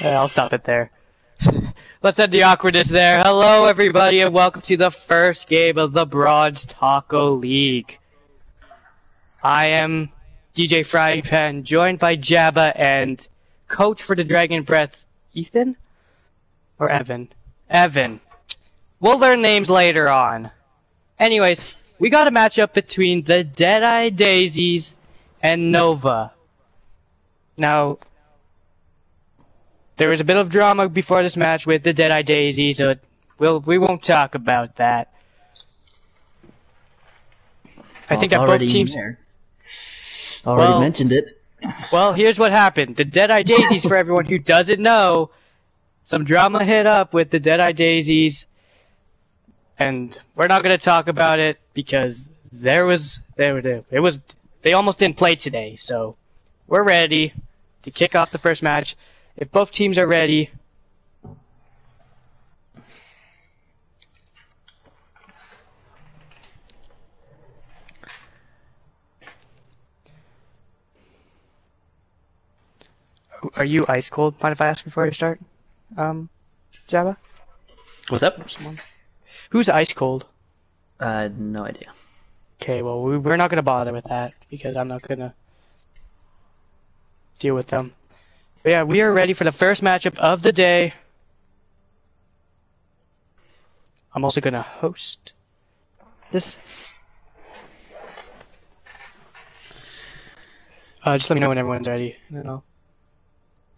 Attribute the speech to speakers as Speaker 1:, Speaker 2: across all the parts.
Speaker 1: I'll stop it there. Let's end the awkwardness there. Hello, everybody, and welcome to the first game of the Bronze Taco League. I am DJ Frying Pan, joined by Jabba and coach for the Dragon Breath, Ethan? Or Evan? Evan. We'll learn names later on. Anyways, we got a matchup between the Deadeye Daisies and Nova. Now, there was a bit of drama before this match with the Deadeye Daisies, so we won't talk about that. I think that both teams
Speaker 2: already mentioned it.
Speaker 1: Well, here's what happened. The Deadeye Daisies, for everyone who doesn't know, some drama hit up with the Deadeye Daisies, and we're not going to talk about it because they almost didn't play today, so we're ready to kick off the first match. If both teams are ready, are you ice cold? Mind if I ask before I start? Jabba?
Speaker 2: What's up?
Speaker 1: Who's ice cold?
Speaker 2: No idea.
Speaker 1: Okay, well, we're not going to bother with that because I'm not going to deal with them. But yeah, we are ready for the first matchup of the day. I'm also going to host this. Just let me know when everyone's ready.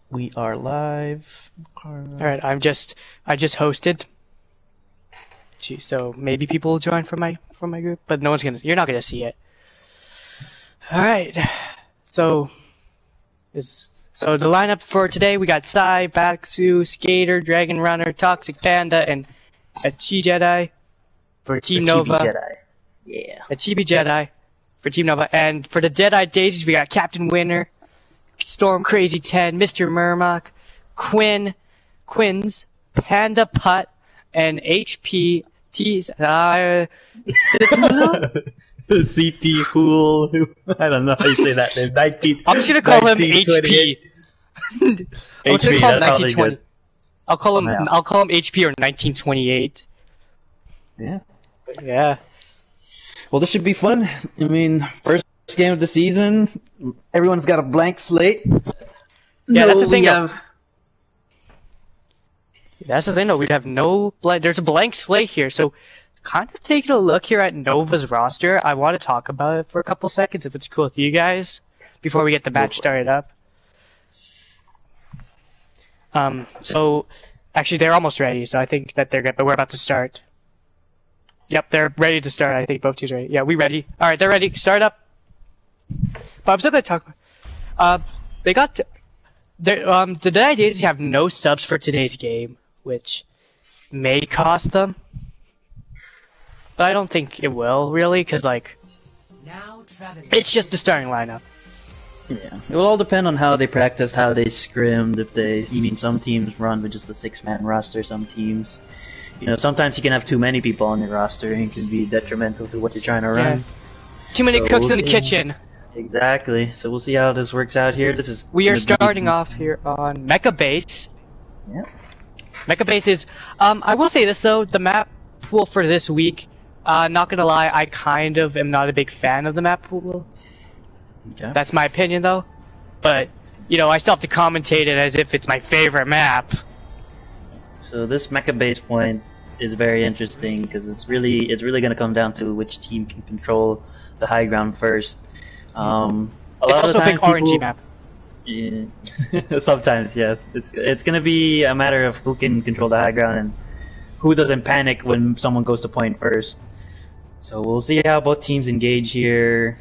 Speaker 2: We are live.
Speaker 1: Alright, I just hosted. Gee, so maybe people will join from my group, but you're not gonna see it. Alright. So the lineup for today, we got Sai, Baxu, Skater, Dragon Runner, Toxic Panda, and a Chi Jedi for Team Nova.
Speaker 2: Jedi. Yeah.
Speaker 1: A Chibi Jedi for Team Nova. And for the Deadeye Daisies, we got Captain Winner, Storm Crazy 10, Mr. Murmock, Quins, Panda Putt, and HP
Speaker 2: CT Cool. I don't know how you say that name.
Speaker 1: I'm just gonna call him HP. I'm just gonna call him 1920. I'll call him HP or 1928.
Speaker 2: Yeah.
Speaker 1: Yeah.
Speaker 2: Well, this should be fun. I mean, first game of the season. Everyone's got a blank slate.
Speaker 1: Yeah, that's the thing. That's the thing, though. We have no there's a blank slate here, so kind of taking a look here at Nova's roster. I want to talk about it for a couple seconds, if it's cool with you guys, before we get the match started up. So actually, they're almost ready, so I think that they're good. But we're about to start. Yep, they're ready to start. I think both teams are ready. Yeah, we ready. All right, they're ready. Start up. But I'm still gonna talk. They got the Deadeye Daisies have no subs for today's game, which may cost them. But I don't think it will, really, because, it's just the starting lineup.
Speaker 2: Yeah. It will all depend on how they practiced, how they scrimmed, some teams run with just a 6-man roster, some teams, sometimes you can have too many people on your roster and it can be detrimental to what you're trying to run.
Speaker 1: Too many cooks in the kitchen.
Speaker 2: Exactly. So we'll see how this works out here.
Speaker 1: We are starting off here on Mecha Base.
Speaker 2: Yeah.
Speaker 1: Mecha Base is, I will say this though, the map pool for this week, not gonna lie, I kind of am not a big fan of the map pool.
Speaker 2: Okay.
Speaker 1: That's my opinion though. But, I still have to commentate it as if it's my favorite map.
Speaker 2: So this Mecha Base point is very interesting because it's really gonna come down to which team can control the high ground first.
Speaker 1: It's also a big RNG map.
Speaker 2: Yeah. Sometimes, yeah. It's gonna be a matter of who can control the high ground and who doesn't panic when someone goes to point first. So we'll see how both teams engage here.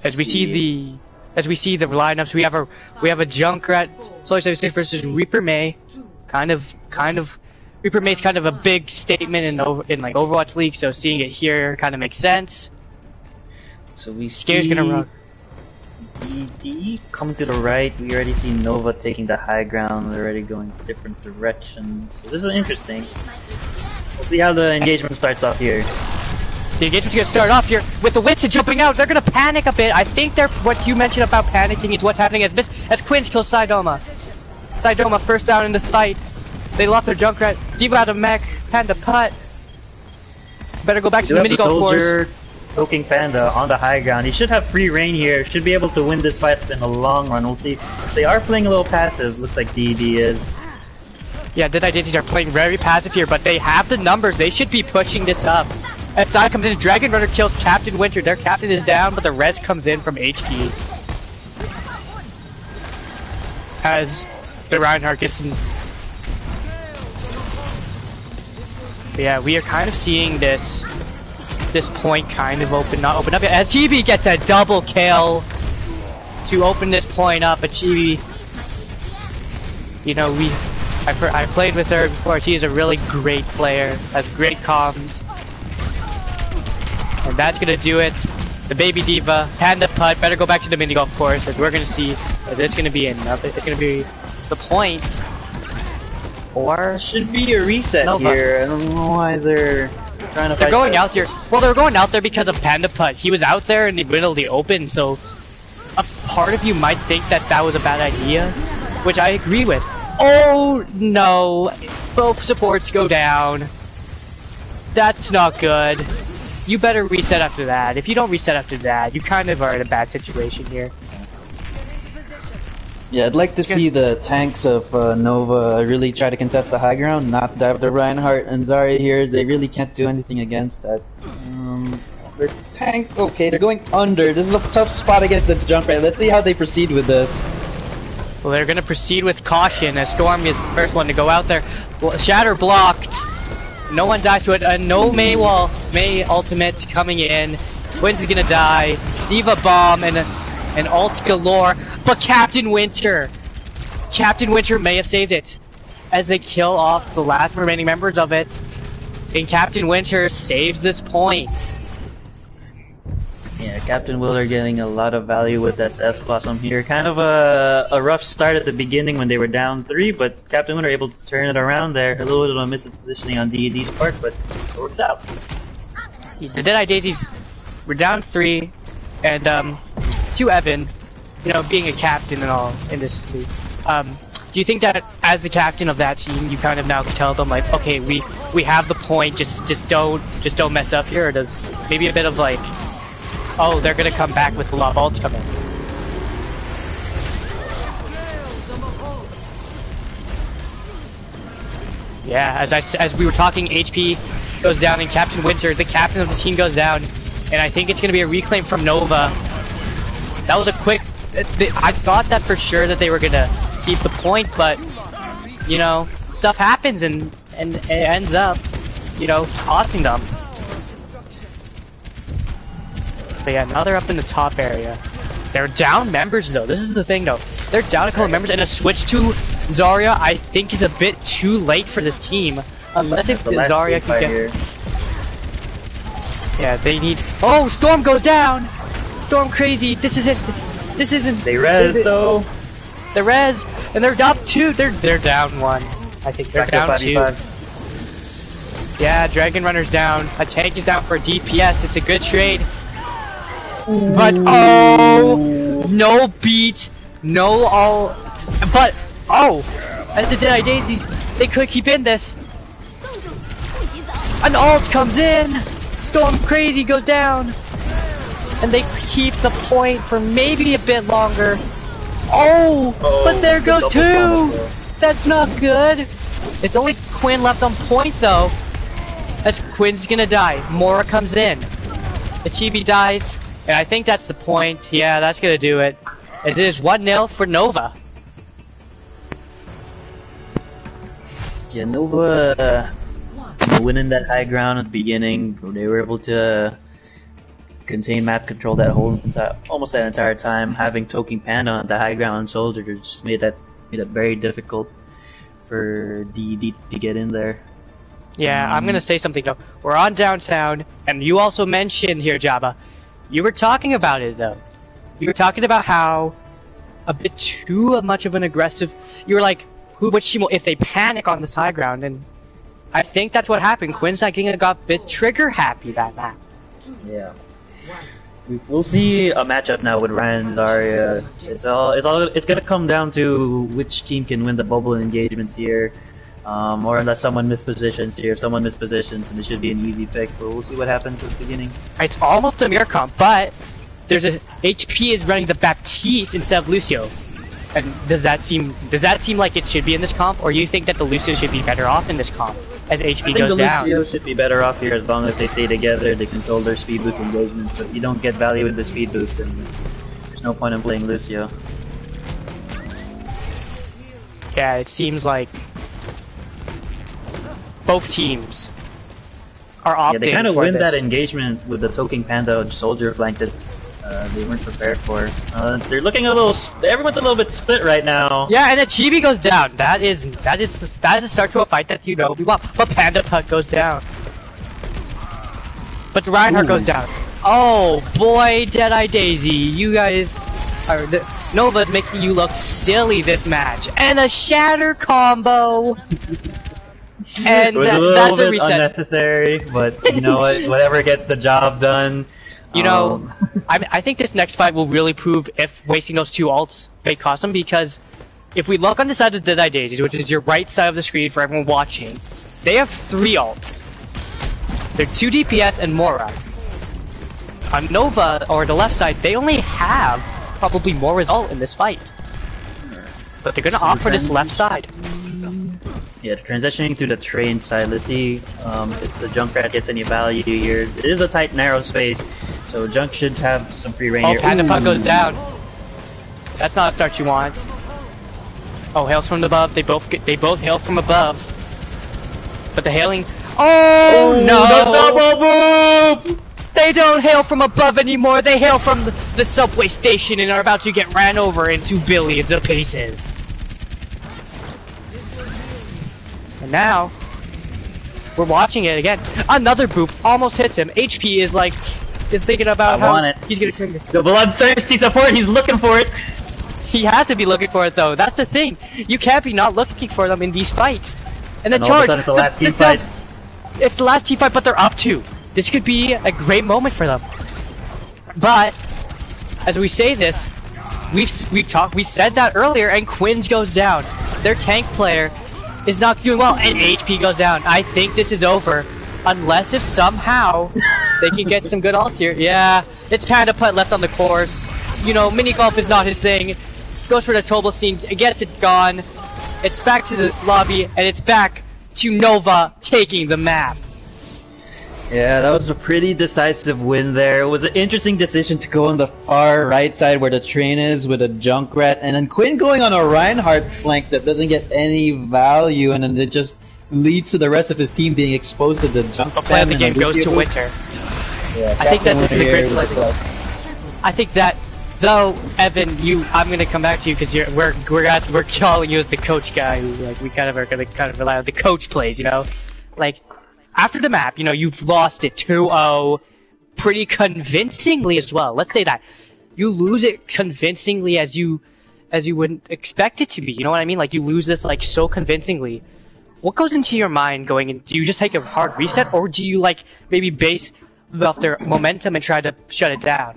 Speaker 1: As we see the lineups, we have a Junkrat Solar 76 versus Reaper May. Kind of Reaper May's kind of a big statement in Overwatch League, so seeing it here kind of makes sense.
Speaker 2: So we
Speaker 1: Scare's gonna run.
Speaker 2: DD coming to the right. We already see Nova taking the high ground. They're already going different directions. So this is interesting. We'll see how the engagement starts off here.
Speaker 1: The engagement's gonna start off here with the Witsa jumping out. They're gonna panic a bit. I think what you mentioned about panicking is what's happening as Quins kills Sidoma. Sidoma first down in this fight. They lost their Junkrat. Diva out of mech. Panda putt. Better go back to the mini golf course.
Speaker 2: Poking Panda on the high ground. He should have free reign here. Should be able to win this fight in the long run. We'll see. They are playing a little passive. Looks like DD is.
Speaker 1: Yeah, Deadeye Daises are playing very passive here, but they have the numbers. They should be pushing this up. As Side comes in, Dragon Runner kills Captain Winter. Their captain is down, but the res comes in from HP. As the Reinhardt gets some. But yeah, we are kind of seeing this point kind of not open up yet. As GB gets a double kill to open this point up. But GB, you know, I played with her before. She is a really great player, has great comms. And that's gonna do it. The baby diva, Panda putt, better go back to the mini golf course, as we're gonna see, as it's gonna be the point. Or
Speaker 2: should be a reset Nova. Here. I don't know why they're trying to.
Speaker 1: They're going out here. Well, they're going out there because of Panda putt. He was out there in the middle of the open, so a part of you might think that that was a bad idea, which I agree with. Oh no! Both supports go down. That's not good. You better reset after that. If you don't reset after that, you kind of are in a bad situation here.
Speaker 2: Yeah, I'd like to see the tanks of Nova really try to contest the high ground, not that the Reinhardt and Zarya here. They really can't do anything against that. Their tank, okay, they're going under. This is a tough spot against the Junkrat. Let's see how they proceed with this.
Speaker 1: Well, they're gonna proceed with caution as Storm is the first one to go out there. Shatter blocked. No one dies to it. No Mei ultimate coming in. Quinn's is gonna die. Diva bomb and ult galore. But Captain Winter may have saved it as they kill off the last remaining members of it. And Captain Winter saves this point. Yeah, Captain Winter getting a lot of value with that Death Blossom here. Kind of a rough start at the beginning when they were down 3, but Captain Winter able to turn it around there. A little bit of a miss of positioning on DD's part, but it works out. The Deadeye Daises were down 3, and to Evan, you know, being a captain and all in this league, do you think that as the captain of that team, you kind of now tell them like, okay, we have the point, just don't mess up here, or does maybe a bit of like, oh, they're gonna come back with a lot of ults coming. Yeah, as we were talking, HP goes down and Captain Winter, the captain of the team, goes down, and I think it's gonna be a reclaim from Nova. That was a quick. I thought that for sure that they were gonna keep the point, but you know, stuff happens and it ends up, you know, costing them. But yeah, now they're up in the top area. They're down members though. This is the thing though. They're down a couple members, and a switch to Zarya I think is a bit too late for this team. Unless if Zarya can get. Yeah, they need. Oh, Storm goes down. Storm crazy. This isn't. They res though. The res, and they're up 2. They're down 1. I think they're down 2. Yeah, Dragon Runner's down. A tank is down for DPS. It's a good trade. But oh, no beat, no all. But oh, as the Deadeye Daises, they could keep in this. An ult comes in. Storm crazy goes down. And they keep the point for maybe a bit longer. Oh, but there goes 2! That's not good! It's only Quinn left on point though. That's Quinn's gonna die. Mora comes in. The Chibi dies, and I think that's the point. Yeah, that's gonna do it. It is 1-0 for Nova.
Speaker 2: Yeah, Nova winning that high ground at the beginning. They were able to contain map control that almost that entire time. Having Toking Panda on the high ground soldier just made that very difficult for DD to get in there.
Speaker 1: Yeah, I'm gonna say something though. We're on downtown, and you also mentioned here, Jabba. You were talking about it though. You were talking about how a bit too much of an aggressive. You were like, which team will, if they panic on the high ground, and I think that's what happened. Quinn's got a bit trigger happy that map.
Speaker 2: Yeah. We'll see a matchup now with Ryan and Zarya. It's gonna come down to which team can win the bubble engagements here, or unless someone mispositions here. If someone mispositions, then it should be an easy pick. But we'll see what happens at the beginning.
Speaker 1: It's almost a mirror comp, but there's a HP is running the Baptiste instead of Lucio. And does that seem like it should be in this comp, or you think that the Lucio should be better off in this comp as HP goes down?
Speaker 2: I think the Lucio should be better off here as long as they stay together, they control their speed boost engagements, but if you don't get value with the speed boost, then there's no point in playing Lucio.
Speaker 1: Yeah, it seems like both teams are opting for this.
Speaker 2: Yeah, they kind of win that engagement with the Toking Panda soldier flank that they weren't prepared for. They're looking a little. Everyone's a little bit split right now.
Speaker 1: Yeah, and the Chibi goes down. That is a start to a fight that we want. But Panda Puck goes down. But Reinhardt goes down. Oh boy, Deadeye Daisy, you guys are Nova's making you look silly this match, and a shatter combo. And that's a reset.
Speaker 2: Unnecessary, but you know what? Whatever gets the job done.
Speaker 1: You know, I think this next fight will really prove if wasting those two ults may cost them, because if we look on the side of Deadeye Daisies, which is your right side of the screen for everyone watching, they have 3 ults. They're 2 DPS and Mora. On Nova, or the left side, they only have probably more result in this fight. But they're gonna opt for this left side.
Speaker 2: Yeah, transitioning through the train side, let's see if the Junkrat gets any value here. It is a tight, narrow space, so Junk should have some free reign here.
Speaker 1: Oh, Panda Puck goes down. That's not a start you want. Oh, hails from above. They both hail from above. But the hailing. Oh no!
Speaker 2: The double boop!
Speaker 1: They don't hail from above anymore. They hail from the subway station and are about to get ran over into billions of pieces. And now, we're watching it again. Another boop almost hits him. HP is thinking about how he's gonna take this.
Speaker 2: The bloodthirsty support, he's looking for it.
Speaker 1: He has to be looking for it though. That's the thing. You can't be not looking for them in these fights. And the charge.
Speaker 2: It's the last team fight.
Speaker 1: It's the last team fight, but they're up 2. This could be a great moment for them. But as we say this, we said that earlier, and Quinns goes down. Their tank player is not doing well, and HP goes down. I think this is over, unless if somehow they can get some good ults here. Yeah, it's Panda Putt left on the course. You know, mini golf is not his thing. Goes for the Tobal scene, gets it gone. It's back to the lobby, and it's back to Nova taking the map.
Speaker 2: Yeah, that was a pretty decisive win there. It was an interesting decision to go on the far right side where the train is with a Junkrat, and then Quinn going on a Reinhardt flank that doesn't get any value, and then it just leads to the rest of his team being exposed to the junk spam.
Speaker 1: Play of the game goes to Winter.
Speaker 2: Yeah,
Speaker 1: I think that this is a great play. I think that, though, Evan, I'm gonna come back to you because we're calling you as the coach guy. Who, we kind of are gonna rely on the coach plays, you know, After the map, you know, you've lost it 2-0 pretty convincingly as well. Let's say that. You lose it convincingly as you wouldn't expect it to be. You know what I mean? You lose this, so convincingly. What goes into your mind going in? Do you just take a hard reset, or do you, maybe base off their momentum and try to shut it down?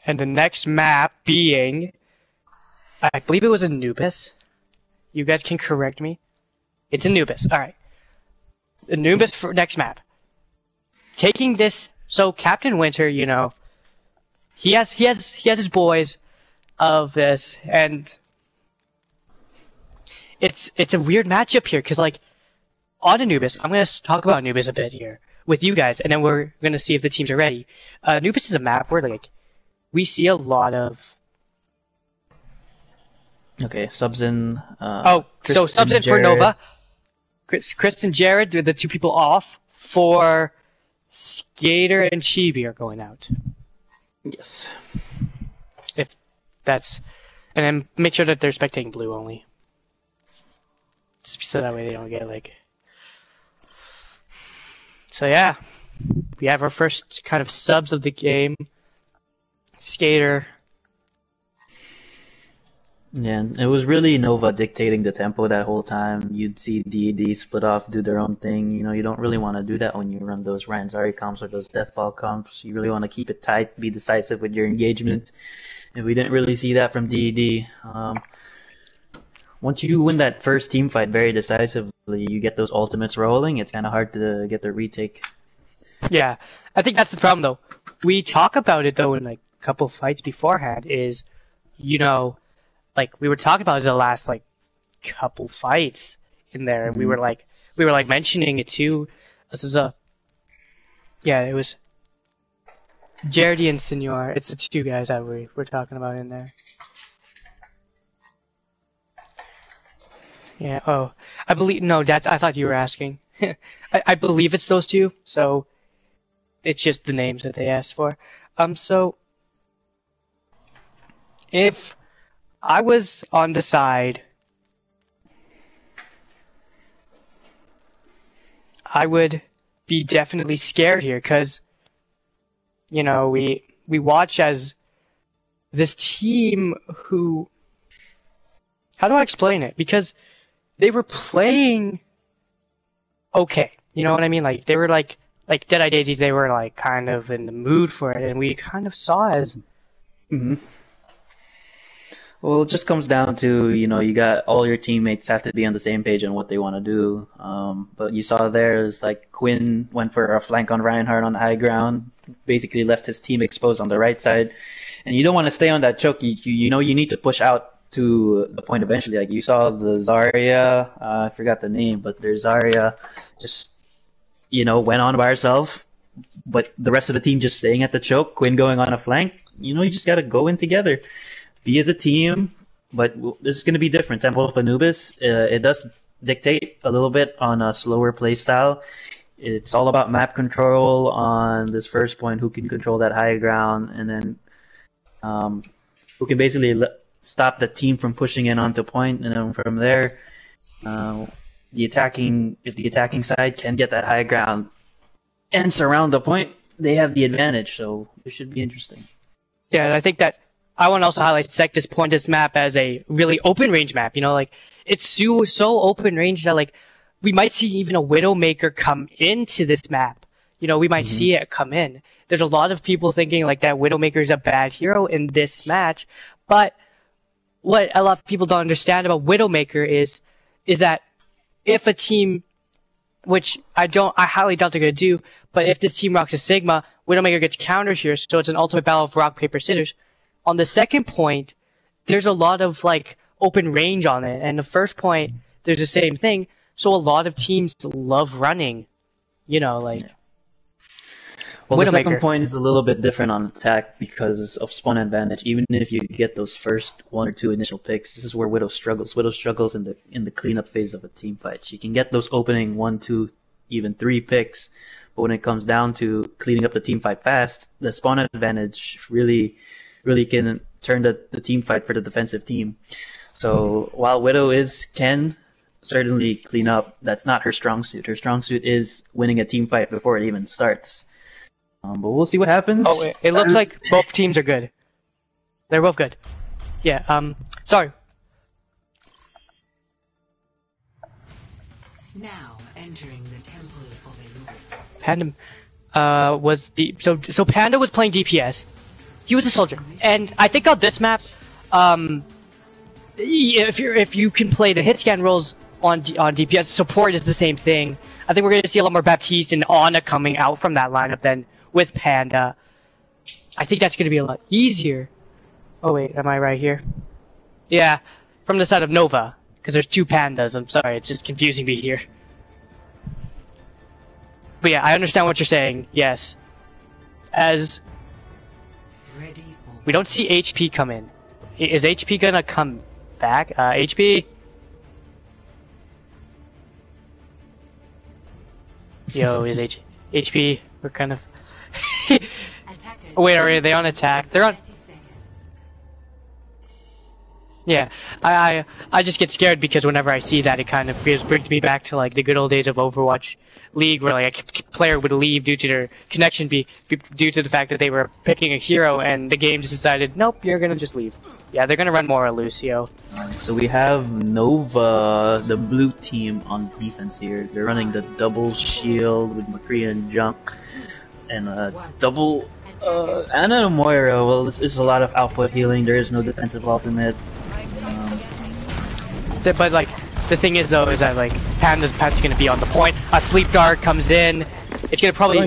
Speaker 1: And the next map being, I believe it was Anubis. You guys can correct me. It's Anubis. All right. Anubis for next map. Taking this, so Captain Winter, you know, he has his boys of this, and it's a weird matchup here because on Anubis, I'm gonna talk about Anubis a bit here with you guys, and then we're gonna see if the teams are ready. Anubis is a map where we see a lot of
Speaker 2: Okay, subs in.
Speaker 1: So subs in for Nova. Chris and Jared, the two people off. For Skater and Chibi are going out.
Speaker 2: Yes.
Speaker 1: If that's, and then make sure that they're spectating blue only. Just so that way they don't get like. So yeah, we have our first kind of subs of the game. Skater.
Speaker 2: Yeah, it was really Nova dictating the tempo that whole time. You'd see DD split off, do their own thing. You know, you don't really want to do that when you run those Ranzari comps or those Deathball comps. You really want to keep it tight, be decisive with your engagement. And we didn't really see that from DD. Once you win that first team fight very decisively, you get those ultimates rolling. It's kind of hard to get the retake.
Speaker 1: Yeah, I think that's the problem though. We talk about it though in like a couple fights beforehand. Is, you know, like we were talking about it the last like couple fights in there. Mm-hmm. We were like mentioning it too. This is it was Jardy and Senor. It's the two guys that we're talking about in there. Yeah. Oh, I believe no. I thought you were asking. I believe it's those two. So it's just the names that they asked for. So if I was on the side, I would be definitely scared here because, you know, we watch as this team who, how do I explain it? Because they were playing okay, you know what I mean? Like they were like Deadeye Daisies, they were like kind of in the mood for it, and we kind of saw as.
Speaker 2: Mm-hmm. Well, it just comes down to, you know, you got all your teammates have to be on the same page on what they want to do. But you saw there is like Quinn went for a flank on Reinhardt on the high ground, basically left his team exposed on the right side. And you don't want to stay on that choke. You know you need to push out to the point eventually. Like you saw the Zarya, I forgot the name, but there's Zarya just, you know, went on by herself. But the rest of the team just staying at the choke, Quinn going on a flank. You know, you just got to go in together. Be as a team, but this is going to be different. Temple of Anubis, it does dictate a little bit on a slower play style. It's all about map control on this first point, who can control that high ground, and then who can basically stop the team from pushing in onto point, and then from there, if the attacking side can get that high ground and surround the point, they have the advantage, so it should be interesting.
Speaker 1: Yeah, and I think that I want to also highlight this map as a really open range map. You know, like it's so open range that like we might see even a Widowmaker come into this map. You know, we might see it come in. There's a lot of people thinking like that Widowmaker is a bad hero in this match, but what a lot of people don't understand about Widowmaker is that if a team, which I highly doubt they're gonna do, but if this team rocks a Sigma, Widowmaker gets countered here, so it's an ultimate battle of rock paper scissors. On the second point, there's a lot of like open range on it, and the first point, there's the same thing. So a lot of teams love running, you know, like. Yeah.
Speaker 2: Well, the second point is a little bit different on attack because of spawn advantage. Even if you get those first one or two initial picks, this is where Widow struggles. Widow struggles in the cleanup phase of a team fight. She can get those opening 1, 2, even 3 picks, but when it comes down to cleaning up the team fight fast, the spawn advantage really can turn the team fight for the defensive team. So while Widow can certainly clean up, that's not her strong suit. Her strong suit is winning a team fight before it even starts. But we'll see what happens.
Speaker 1: Oh, it looks like both teams are good. They're both good. Yeah, sorry.
Speaker 3: Now entering the Temple of Anubis.
Speaker 1: Panda was so Panda was playing DPS. He was a soldier, and I think on this map, if you can play the hit scan roles on DPS, support is the same thing. I think we're going to see a lot more Baptiste and Ana coming out from that lineup than with Panda. I think that's going to be a lot easier. Oh wait, am I right here? Yeah, from the side of Nova, because there's 2 Pandas. I'm sorry, it's just confusing me here. But yeah, I understand what you're saying. Yes, as we don't see HP come in. Is HP gonna come back. HP. Yo, is HP? We're kind of. Wait, are they on attack? They're on. Yeah, I just get scared because whenever I see that, it kind of brings me back to like the good old days of Overwatch League, where like a player would leave due to their connection due to the fact that they were picking a hero, and the game just decided, nope, you're gonna just leave. Yeah, they're gonna run more Lucio.
Speaker 2: So we have Nova, the blue team, on defense here. They're running the double shield with McCree and Junk, and double Ana and Moira. Well, this is a lot of output healing. There is no defensive ultimate.
Speaker 1: But like, the thing is though, is that like Panda's gonna be on the point. A sleep dart comes in. It's gonna probably.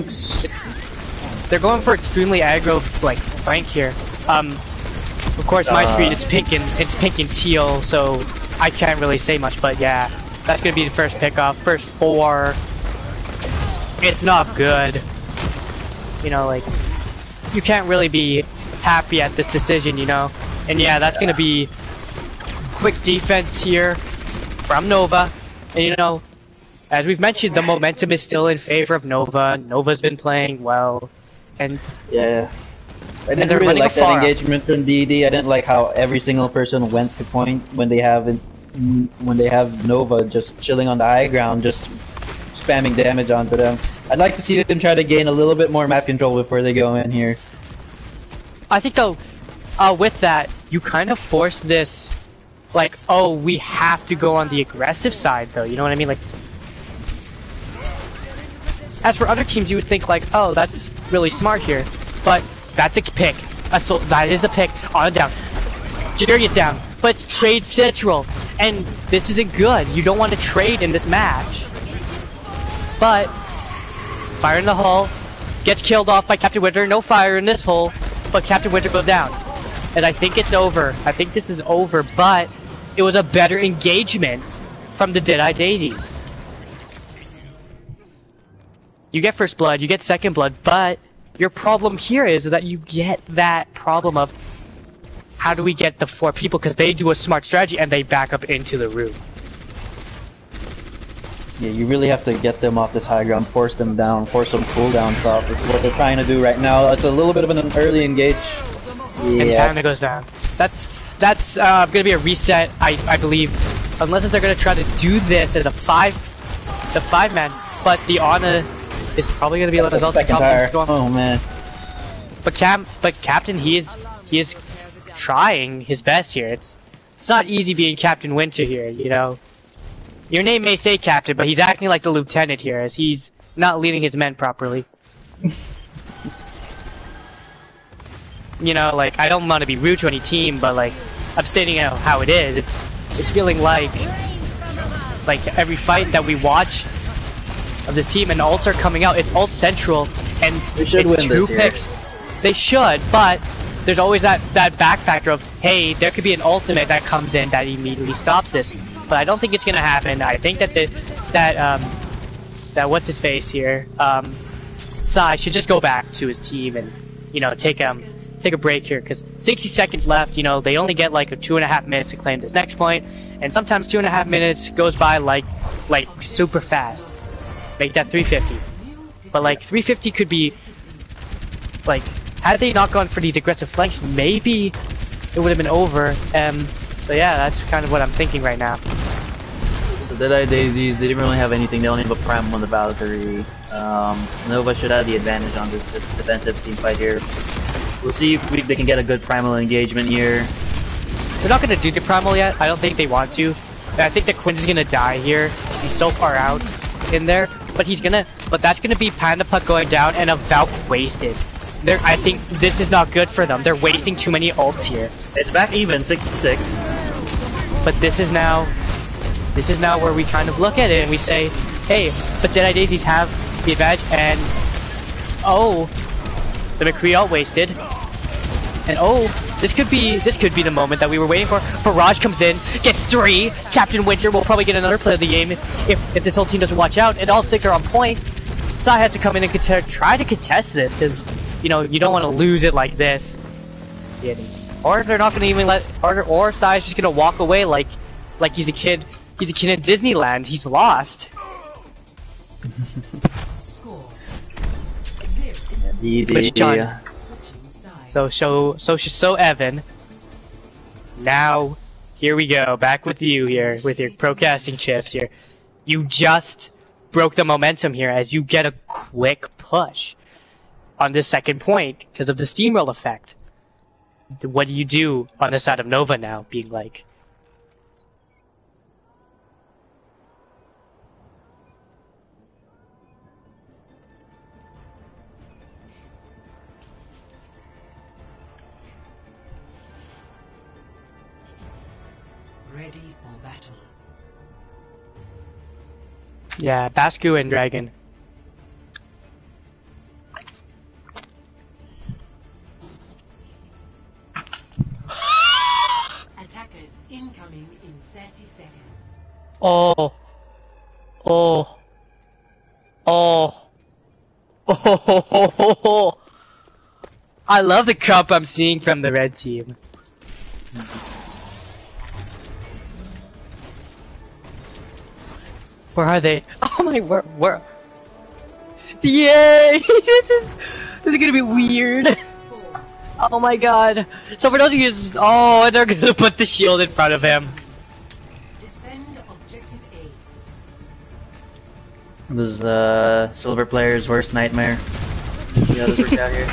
Speaker 1: They're going for extremely aggro like flank here. Of course, my screen it's pink and teal, so I can't really say much. But yeah, that's gonna be the first pickoff. First 4. It's not good. You know, like you can't really be happy at this decision, you know. And yeah, that's gonna be quick defense here from Nova. And you know, as we've mentioned, the momentum is still in favor of Nova. Nova's been playing well, and
Speaker 2: yeah. I didn't really like that engagement from DD. I didn't like how every single person went to point when they have Nova just chilling on the high ground, just spamming damage onto them. I'd like to see them try to gain a little bit more map control before they go in here.
Speaker 1: I think though, with that, you kind of force this, like, oh, we have to go on the aggressive side though, you know what I mean? Like, as for other teams, you would think like, oh, that's really smart here, but that's a pick. That is a pick. On down. Jerry is down, but trade Citral, and this isn't good. You don't want to trade in this match. But fire in the hull, gets killed off by Captain Winter. No fire in this hole, but Captain Winter goes down, and I think it's over. I think this is over, but it was a better engagement from the Deadeye Daisies. You get first blood, you get second blood, but your problem here is that you get that problem of how do we get the 4 people, because they do a smart strategy and they back up into the room.
Speaker 2: Yeah, you really have to get them off this high ground, force them down, force some cooldowns off. Is what they're trying to do right now. It's a little bit of an early engage. Yeah.
Speaker 1: And Panda goes down. That's gonna be a reset, I believe, unless if they're gonna try to do this as a 5-man. But the Ana is probably gonna be a little
Speaker 2: second tire. Oh man.
Speaker 1: But Captain, he is trying his best here. It's not easy being Captain Winter here, you know. Your name may say Captain, but he's acting like the Lieutenant here, as he's not leading his men properly. You know, like, I don't want to be rude to any team, but like, I'm stating how it is. It's feeling like every fight that we watch of this team and ults are coming out, it's ult central, and it's 2 picks. They should, but there's always that back factor of, hey, there could be an ultimate that comes in that immediately stops this. But I don't think it's gonna happen. I think that that what's his face here, Sai should just go back to his team and, you know, take a break here, because 60 seconds left. You know, they only get like 2.5 minutes to claim this next point, and sometimes 2.5 minutes goes by like super fast. Make that 350. But like 350 could be like, had they not gone for these aggressive flanks, maybe it would have been over. So yeah, that's kind of what I'm thinking right now.
Speaker 2: So Deadeye Daisies, they didn't really have anything. They only have a Prime on the Valkyrie. Nova should have the advantage on this defensive team fight here. We'll see if they can get a good primal engagement here.
Speaker 1: They're not going to do the primal yet. I don't think they want to. I think that Quinn is going to die here. He's so far out in there. But that's gonna be Panda Puck going down and a Valk wasted. I think this is not good for them. They're wasting too many ults here.
Speaker 2: It's back even, 66.
Speaker 1: But this is now where we kind of look at it and we say, hey, but Deadeye Daisies have the advantage, and oh, the McCree ult wasted. And oh, this could be the moment that we were waiting for. Barrage comes in, gets 3. Captain Winter will probably get another play of the game if this whole team doesn't watch out, and all 6 are on point. Sai has to come in and try to contest this, because, you know, you don't want to lose it like this. Or they're not gonna even let, or Sai's just gonna walk away like he's a kid. He's a kid in Disneyland. He's lost.
Speaker 3: Score.
Speaker 1: But John, so Evan. Now, here we go. Back with you here with your procasting chips here. You just broke the momentum here as you get a quick push on the second point because of the steamroll effect. What do you do on the side of Nova now, being like?
Speaker 3: Ready for battle.
Speaker 1: Yeah, Bascu and Dragon.
Speaker 3: Attackers incoming in 30 seconds.
Speaker 1: Oh. Oh. Oh. Oh. I love the cup I'm seeing from the red team. Where are they? Oh my, where? Yay! This is gonna be weird. Oh my god. So for those of you, oh, they're gonna put the shield in front of him.
Speaker 3: Defend objective A.
Speaker 2: This is silver player's worst nightmare. See how this works out here.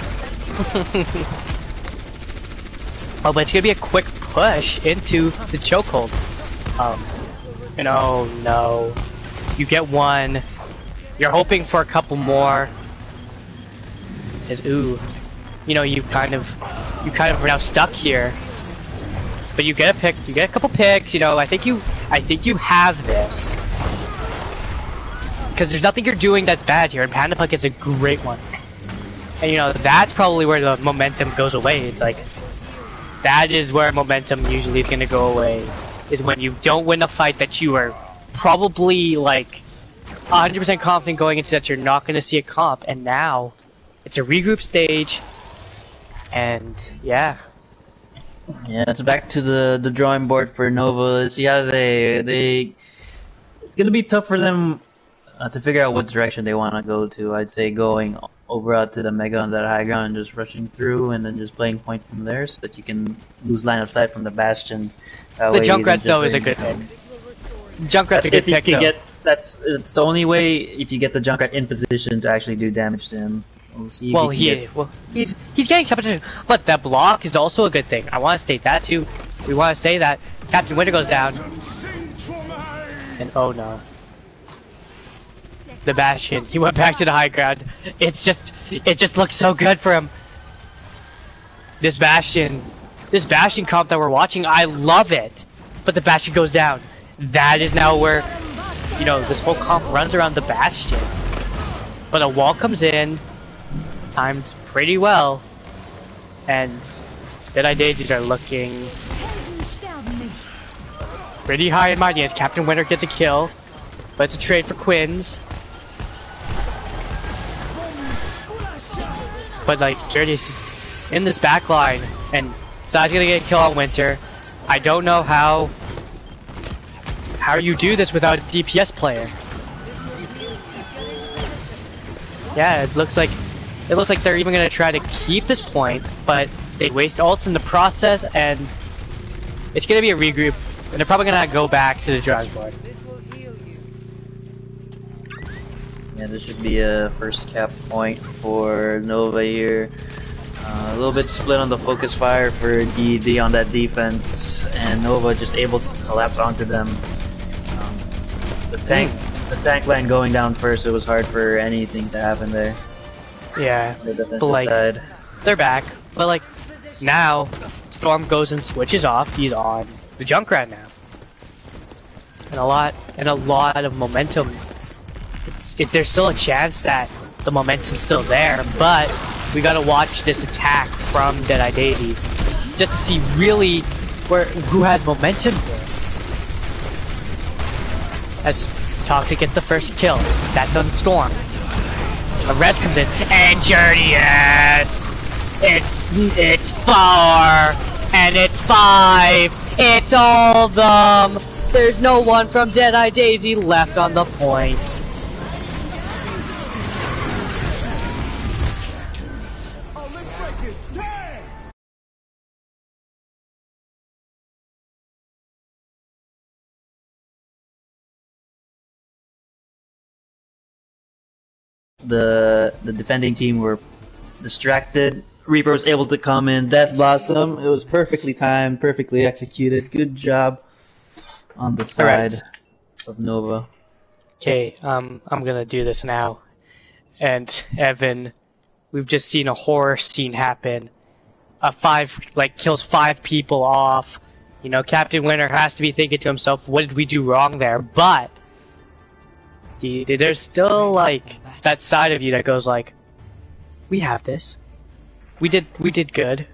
Speaker 1: Oh, but it's gonna be a quick push into the chokehold. And oh no. You get one. You're hoping for a couple more. Ooh. You know, you kind of are now stuck here. But you get a pick, you get a couple picks, you know, I think you have this. Because there's nothing you're doing that's bad here, and Panda Puck is a great one. And you know, that's probably where the momentum goes away. It's like, that is where momentum usually is gonna go away. Is when you don't win a fight that you are probably like 100% confident going into that you're not gonna see a comp, and now it's a regroup stage. And yeah.
Speaker 2: Yeah, it's back to the drawing board for Nova. Let's see how they it's gonna be tough for them to figure out what direction they want to go to. I'd say going over out to the Mega on that high ground and just rushing through and then just playing point from there so that you can lose line of sight from the Bastion.
Speaker 1: The Junkrat though is a good pick. Junkrat's a good pick though.
Speaker 2: It's the only way if you get the Junkrat in position to actually do damage to him. We'll see if
Speaker 1: he's getting some position, but that block is also a good thing. I want to state that too. We want to say that Captain Winter goes down, and oh no, the Bastion. He went back to the high ground. It just looks so good for him. This Bastion comp that we're watching, I love it. But the Bastion goes down. That is now where, you know, this whole comp runs around the Bastion. But a wall comes in, timed pretty well, and Deadeye Daises are looking pretty high and mighty as Captain Winter gets a kill, but it's a trade for Quins. But like, Daises is in this back line, and Sai's gonna get a kill on Winter. I don't know how you do this without a DPS player. Yeah, it looks like they're even gonna try to keep this point, but they waste ults in the process, and it's gonna be a regroup, and they're probably gonna go back to the drawing board.
Speaker 2: Yeah, this should be a first cap point for Nova here. A little bit split on the focus fire for DD on that defense, and Nova just able to collapse onto them. The tank line going down first, it was hard for anything to happen there.
Speaker 1: Yeah,
Speaker 2: The defensive
Speaker 1: but like,
Speaker 2: side.
Speaker 1: they're back. But like, now, Storm goes and switches off. He's on the Junkrat now. And a lot of momentum. There's still a chance that the momentum's still there, but we gotta watch this attack from Deadeye Daises just to see really who has momentum here. As Toxic gets the first kill, that's on Storm. A res comes in, and Journey, yes! It's far And it's 5! It's all of them! There's no one from Deadeye Daisy left on the point.
Speaker 2: The defending team were distracted. Reaper was able to come in. Death Blossom. It was perfectly timed, perfectly executed. Good job on the side of Nova.
Speaker 1: Okay, I'm gonna do this now. And Evan, we've just seen a horror scene happen. Kills 5 people off. You know, Captain Winter has to be thinking to himself, what did we do wrong there? But there's still like that side of you that goes like, we have this. We did good.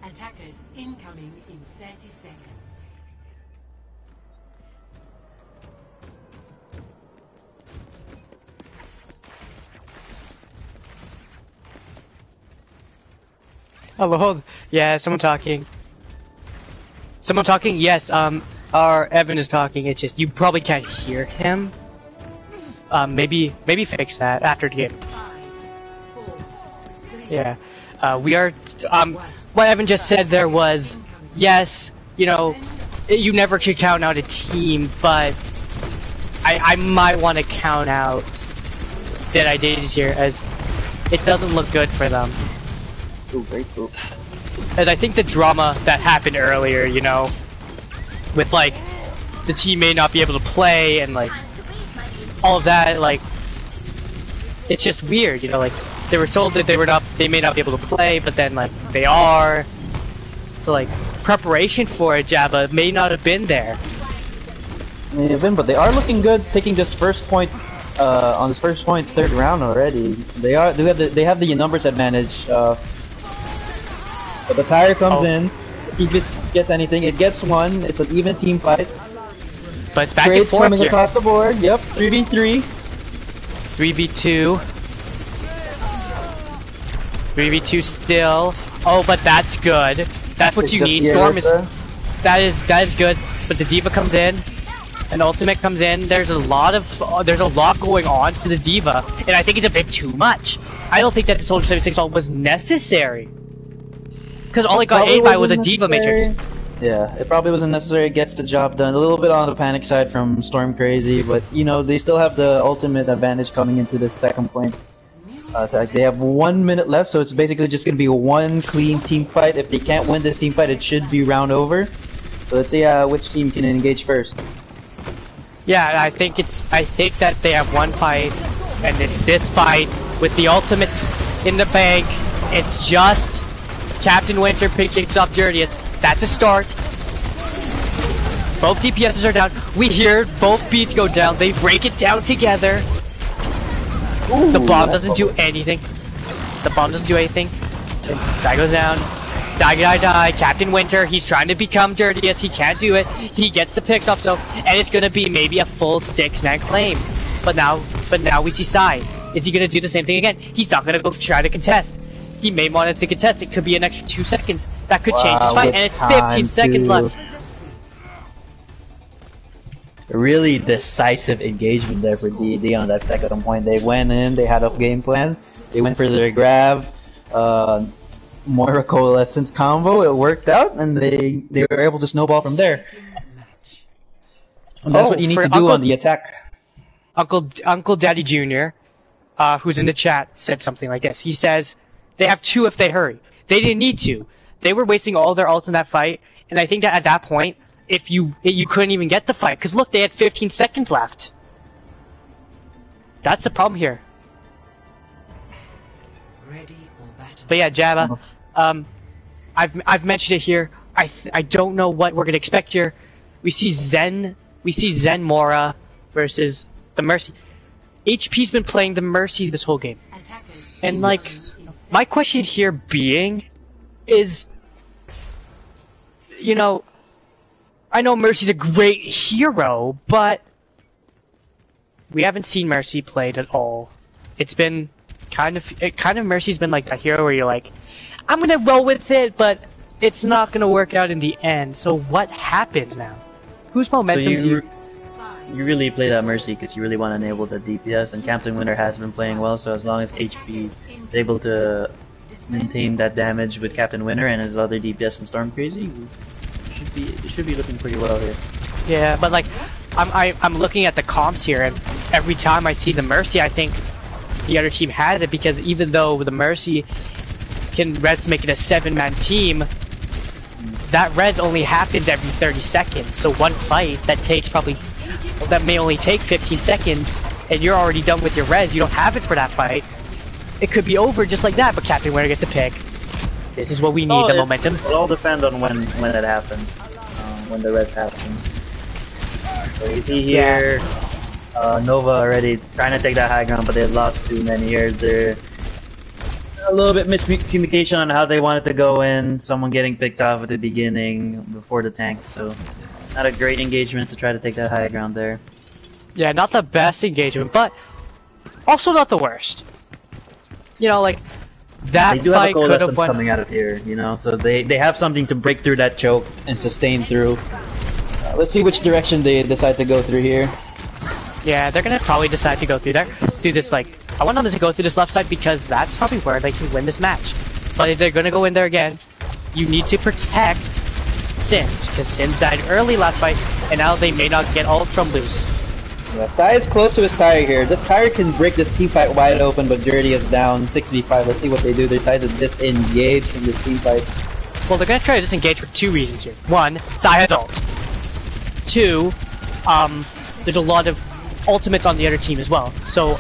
Speaker 3: Attackers incoming in 30 seconds.
Speaker 1: Hello? Yeah, someone talking. Someone talking? Yes, our Evan is talking. It's just, you probably can't hear him. Maybe fix that after the game. Yeah. We are, what Evan just said there was, yes, you know, you never could count out a team, but I might want to count out Deadeye Daisies here, as it doesn't look good for them.
Speaker 2: Ooh, very cool.
Speaker 1: As I think the drama that happened earlier, you know, with like the team may not be able to play and like all of that, like it's just weird, you know, like they were told that they may not be able to play, but then like they are. So like preparation for it, Jabba, may not have been there.
Speaker 4: Even, but they are looking good, taking this first point on this first point, third round already. They have the numbers advantage. But the tire comes in. If it gets anything, it gets one. It's an even team fight.
Speaker 1: But it's back
Speaker 4: Trades
Speaker 1: and forth
Speaker 4: coming
Speaker 1: here.
Speaker 4: across the board. Yep, 3v3.
Speaker 1: 3v2. 3v2 still. Oh, but that's good. That's what
Speaker 4: It's
Speaker 1: you
Speaker 4: just
Speaker 1: need.
Speaker 4: the
Speaker 1: Storm is
Speaker 4: Arisa.
Speaker 1: that is good. But the Diva comes in. An ultimate comes in. There's a lot going on to the Diva, and I think it's a bit too much. I don't think that the Soldier 76 ult was necessary. Because all it got
Speaker 4: Probably
Speaker 1: aimed by was a
Speaker 4: wasn't
Speaker 1: Diva
Speaker 4: necessary.
Speaker 1: Matrix.
Speaker 4: Yeah, it probably wasn't necessary. It gets the job done. A little bit on the panic side from Storm Crazy, but you know they still have the ultimate advantage coming into this second point. They have 1 minute left, so it's basically just gonna be one clean team fight. If they can't win this team fight, it should be round over. So let's see which team can engage first.
Speaker 1: Yeah, I think that they have one fight, and it's this fight with the ultimates in the bank. It's just Captain Winter picks up Dirtius. That's a start. Both DPSs are down. We hear both beats go down. They break it down together.
Speaker 4: Ooh,
Speaker 1: The bomb doesn't do anything. The bomb doesn't do anything. Side goes down. Die. Captain Winter, he's trying to become Dirtius. He can't do it. He gets the picks up, so, and it's gonna be maybe a full 6-man claim. But now we see Sai. Is he gonna do the same thing again? He's not gonna go try to contest. He may want to contest. It could be an extra 2 seconds. That could change his fight, and it's 15 seconds left.
Speaker 2: Really decisive engagement there for DD on that second point. They went in, they had a game plan, they went for their grab, Moira Coalescence combo, it worked out, and they were able to snowball from there. And that's what you need to do on the attack.
Speaker 1: Uncle Daddy Jr., who's in the chat, said something like this. He says, they have 2 if they hurry. They didn't need to. They were wasting all their ults in that fight, and I think that at that point, if you couldn't even get the fight, because look, they had 15 seconds left. That's the problem here.
Speaker 3: Ready for battle.
Speaker 1: But yeah, Jabba, I've mentioned it here. I don't know what we're gonna expect here. We see Zen Mora versus the Mercy. HP's been playing the Mercy this whole game,
Speaker 3: Attackers
Speaker 1: and like, my question here being is, you know, I know Mercy's a great hero, but we haven't seen Mercy played at all. It's been kind of Mercy's been like a hero where you're like, I'm gonna roll with it, but it's not gonna work out in the end. So what happens now? Whose momentum do
Speaker 2: you really play that Mercy because you really want to enable the DPS, and Captain Winter has been playing well, so as long as HP is able to maintain that damage with Captain Winter and his other DPS and Storm Crazy, it should be looking pretty well here.
Speaker 1: Yeah, but like, I'm looking at the comps here, and every time I see the Mercy, I think the other team has it, because even though the Mercy can res to make it a 7-man team, that res only happens every 30 seconds. So one fight that may only take 15 seconds, and you're already done with your res. You don't have it for that fight. It could be over just like that, but Captain Winter gets a pick. This is what we need, the momentum.
Speaker 2: It all depends on when it happens, when the res happens. So you see here, Nova already trying to take that high ground, but they lost too many here. They're a little bit miscommunication on how they wanted to go in. Someone getting picked off at the beginning before the tank, so not a great engagement to try to take that high ground there.
Speaker 1: Yeah, not the best engagement, but also not the worst. You know, like, that
Speaker 2: they do
Speaker 1: fight
Speaker 2: have a
Speaker 1: could have
Speaker 2: coalescence
Speaker 1: went...
Speaker 2: coming out of here, you know, so they have something to break through that choke
Speaker 4: and sustain through. Let's see which direction they decide to go through here.
Speaker 1: Yeah, they're gonna probably decide to go through there, through this, like, I want them to go through this left side because that's probably where they can win this match. But if they're gonna go in there again, you need to protect Sins, because Sins died early last fight, and now they may not get ult from loose.
Speaker 4: Yeah, Sai is close to his tire here. This tire can break this team fight wide open, but Dirty is down 6v5. Let's see what they do. They're trying to disengage from this team fight.
Speaker 1: Well, they're gonna try to disengage for two reasons here. One, Sai has ult. Two, there's a lot of ultimates on the other team as well. So,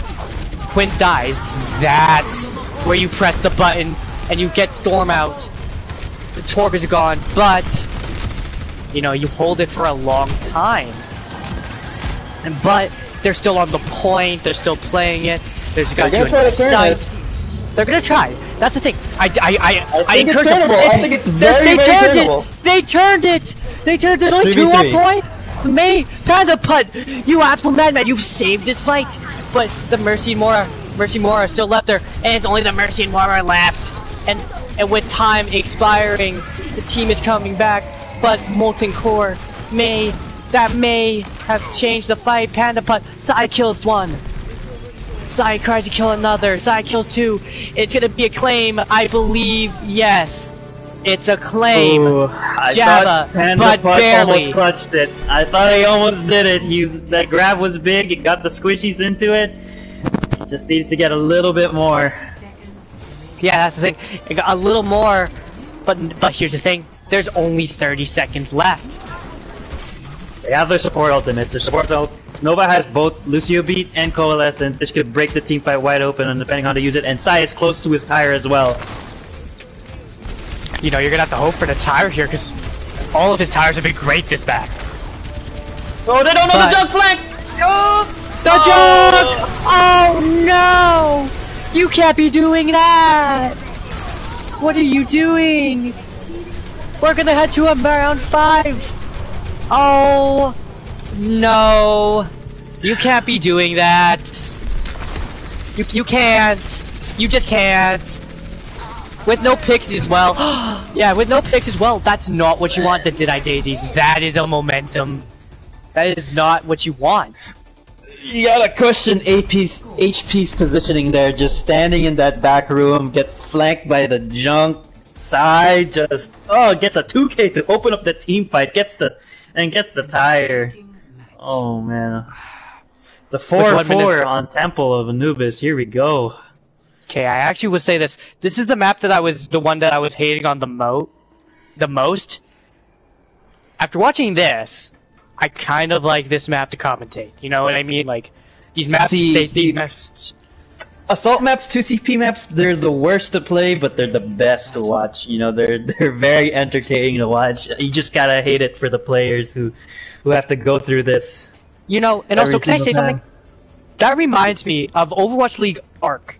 Speaker 1: Quinns dies, that's where you press the button and you get Storm out. The Torb is gone, but, you know, you hold it for a long time. But they're still on the point, they're still playing it, there's got you in sight. They're gonna try. That's the thing. I encourage them.
Speaker 4: I think it's very turnable.
Speaker 1: They turned it! They turned it! There's only 2 on point! May Panda Putt! You absolute madman, you've saved this fight! But the Mercy and Mora still left there, and it's only the Mercy and Mora left. And with time expiring, the team is coming back, but Molten Core may have changed the fight. Panda Putt, Sai kills one. Sai tries to kill another. Sai kills 2. It's gonna be a claim, I believe. Yes, it's a claim.
Speaker 2: Ooh, I
Speaker 1: Java,
Speaker 2: thought Panda
Speaker 1: but
Speaker 2: Putt
Speaker 1: barely.
Speaker 2: almost clutched it. I thought he almost did it. That grab was big. He got the squishies into it. Just needed to get a little bit more.
Speaker 1: Yeah, that's the thing. It got a little more, but here's the thing. There's only 30 seconds left.
Speaker 2: They have their support ultimates. Their support Nova has both Lucio Beat and Coalescence, which could break the team fight wide open, and depending on how to use it. And Sai is close to his tire as well.
Speaker 1: You know, you're gonna have to hope for the tire here, because all of his tires have been great this back.
Speaker 2: Oh, they don't know the jump flank!
Speaker 1: The jump! Oh no! You can't be doing that! What are you doing? We're gonna head to a round 5! Oh no! You can't be doing that! You can't! You just can't! With no picks as well. Yeah, with no picks as well, that's not what you want, the Deadeye Daisies. That is a momentum. That is not what you want.
Speaker 4: You gotta question HP's positioning there, just standing in that back room, gets flanked by the junk.
Speaker 2: Sai just gets a 2K to open up the team fight, gets the tire. Oh man. The 4-4 on Temple of Anubis, here we go.
Speaker 1: Okay, I actually would say this. This is the map that the one that I was hating on the most. After watching this, I kind of like this map to commentate. You know what I mean? Like, these maps, these maps...
Speaker 4: Assault maps, 2CP maps, they're the worst to play, but they're the best to watch. You know, they're very entertaining to watch. You just gotta hate it for the players who have to go through this.
Speaker 1: You know, and also, can I say something? That reminds me of Overwatch League Arc.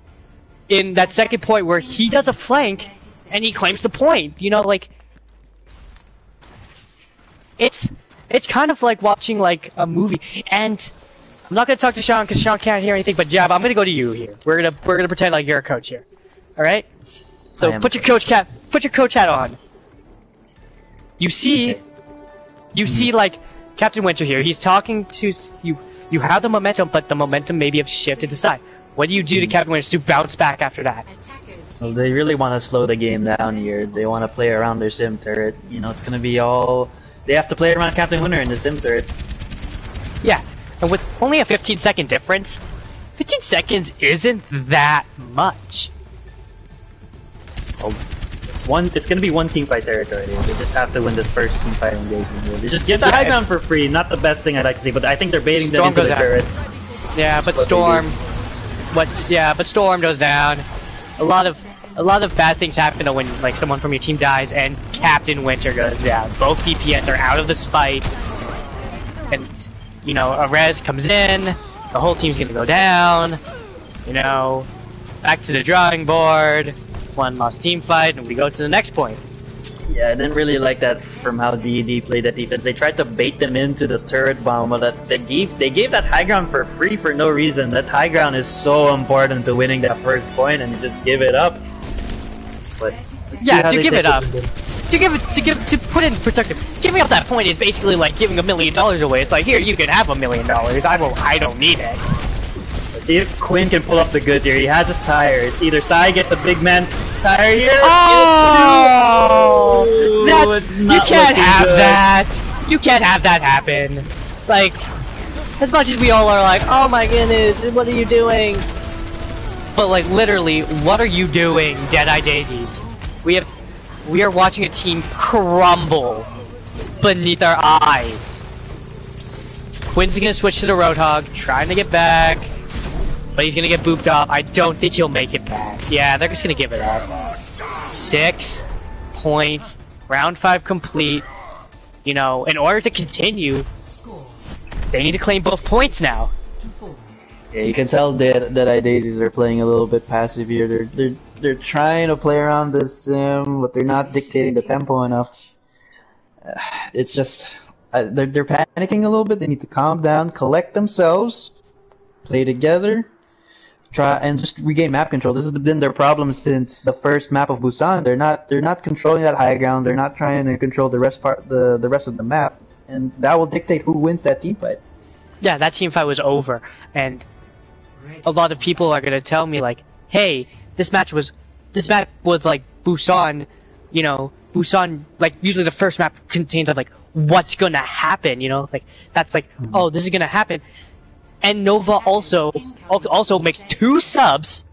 Speaker 1: In that second point where he does a flank, and he claims the point. You know, like... It's kind of like watching, like, a movie. And I'm not gonna talk to Sean because Sean can't hear anything. But Jab, I'm gonna go to you here. We're gonna pretend like you're a coach here. All right. So put your coach hat. Put your coach hat on. You see, like Captain Winter here. He's talking to you. You have the momentum, but the momentum maybe have shifted to side. What do you do to Captain Winter to bounce back after that?
Speaker 2: So they really want to slow the game down here. They want to play around their sim turret. You know, it's gonna be all. They have to play around Captain Winter in the sim turrets.
Speaker 1: Yeah, and with only a 15-second difference, 15 seconds isn't that much.
Speaker 2: Oh, it's gonna be one team fight territory. They just have to win this first team fight engagement here. They just give the high ground for free. Not the best thing I'd like to see, but I think they're baiting them into the turrets.
Speaker 1: Yeah, but Storm. But Storm goes down. A lot of bad things happen when like someone from your team dies and Captain Winter goes down. Both DPS are out of this fight, and you know a res comes in. The whole team's gonna go down. You know, back to the drawing board. One lost team fight, and we go to the next point.
Speaker 2: Yeah, I didn't really like that from how DD played that defense. They tried to bait them into the turret bomb, but they gave that high ground for free for no reason. That high ground is so important to winning that first point, and you just give it up. But
Speaker 1: yeah, to give it up, to put it in perspective, giving up that point is basically like giving $1 million away. It's like, here, you can have $1 million. I don't need it.
Speaker 2: Let's see if Quinn can pull up the goods here. He has his tires. Either Sai gets a big man tire here.
Speaker 1: Oh, you can't have that. You can't have that happen. Like, as much as we all are like, oh my goodness, what are you doing? But like, literally, what are you doing, Deadeye Daisies? We are watching a team crumble beneath our eyes. Quinn's gonna switch to the Roadhog, trying to get back. But he's gonna get booped off. I don't think he'll make it back. Yeah, they're just gonna give it up. 6 points. Round 5 complete. You know, in order to continue, they need to claim both points now.
Speaker 4: Yeah, you can tell that Daisies are playing a little bit passive here. They're trying to play around the sim, but they're not dictating the tempo enough. It's just they're panicking a little bit. They need to calm down, collect themselves, play together. Try and just regain map control. This has been their problem since the first map of Busan. They're not controlling that high ground. They're not trying to control the rest of the map, and that will dictate who wins that team fight.
Speaker 1: Yeah, that team fight was over, and a lot of people are gonna tell me like, "Hey, this map was like Busan." You know, Busan, like usually the first map contains like what's gonna happen. You know, like that's like, oh, this is gonna happen. And Nova also makes 2 subs,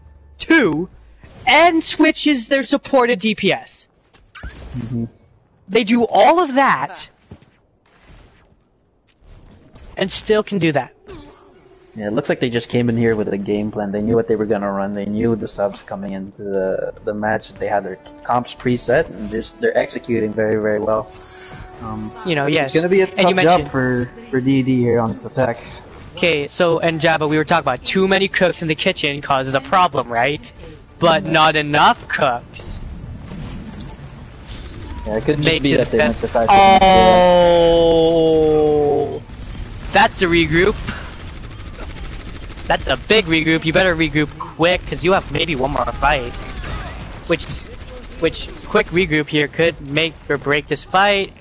Speaker 1: and switches their supported DPS. They do all of that, and still can do that.
Speaker 2: Yeah, it looks like they just came in here with a game plan. They knew what they were gonna run. They knew the subs coming into the match. They had their comps preset, and they're executing very, very well.
Speaker 1: You know, yes.
Speaker 4: It's gonna be a tough job for DD here on this attack.
Speaker 1: Okay, so, and Jabba, we were talking about too many cooks in the kitchen causes a problem, right? But not enough cooks.
Speaker 2: Yeah, it could just be that they went decide to
Speaker 1: that's a regroup. That's a big regroup. You better regroup quick, because you have maybe one more fight. Which quick regroup here could make or break this fight.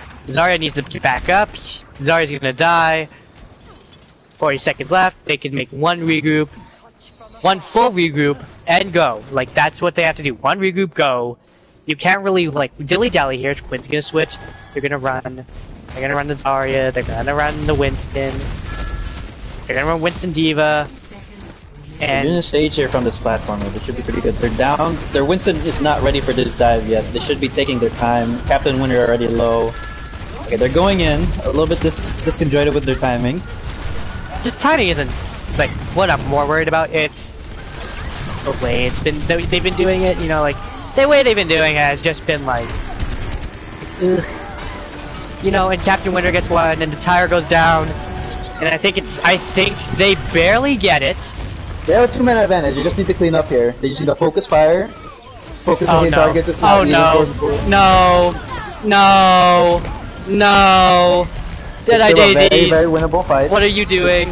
Speaker 1: Zarya needs to get back up. Zarya's gonna die. 40 seconds left. They can make one regroup, one full regroup, and go. Like, that's what they have to do. One regroup, go. You can't really, like, dilly-dally here. Quinn's gonna switch. They're gonna run. They're gonna run the Zarya. They're gonna run the Winston. They're gonna run Winston Diva.
Speaker 4: And they're in a stage here from this platform. They should be pretty good. They're down. Their Winston is not ready for this dive yet. They should be taking their time. Captain Winter already low. Okay, they're going in. A little bit disconjointed with their timing.
Speaker 1: The timing isn't like what I'm more worried about. It's the way they've been doing it. You know, like the way they've been doing it has just been like, ugh. You know, and Captain Winter gets one, and the tire goes down, and I think they barely get it.
Speaker 4: They have a 2-man advantage. You just need to clean up here. They just need to focus fire, focus on the target. No.
Speaker 1: Deadeye
Speaker 4: still a very,
Speaker 1: Daisies,
Speaker 4: very winnable fight.
Speaker 1: what are you doing?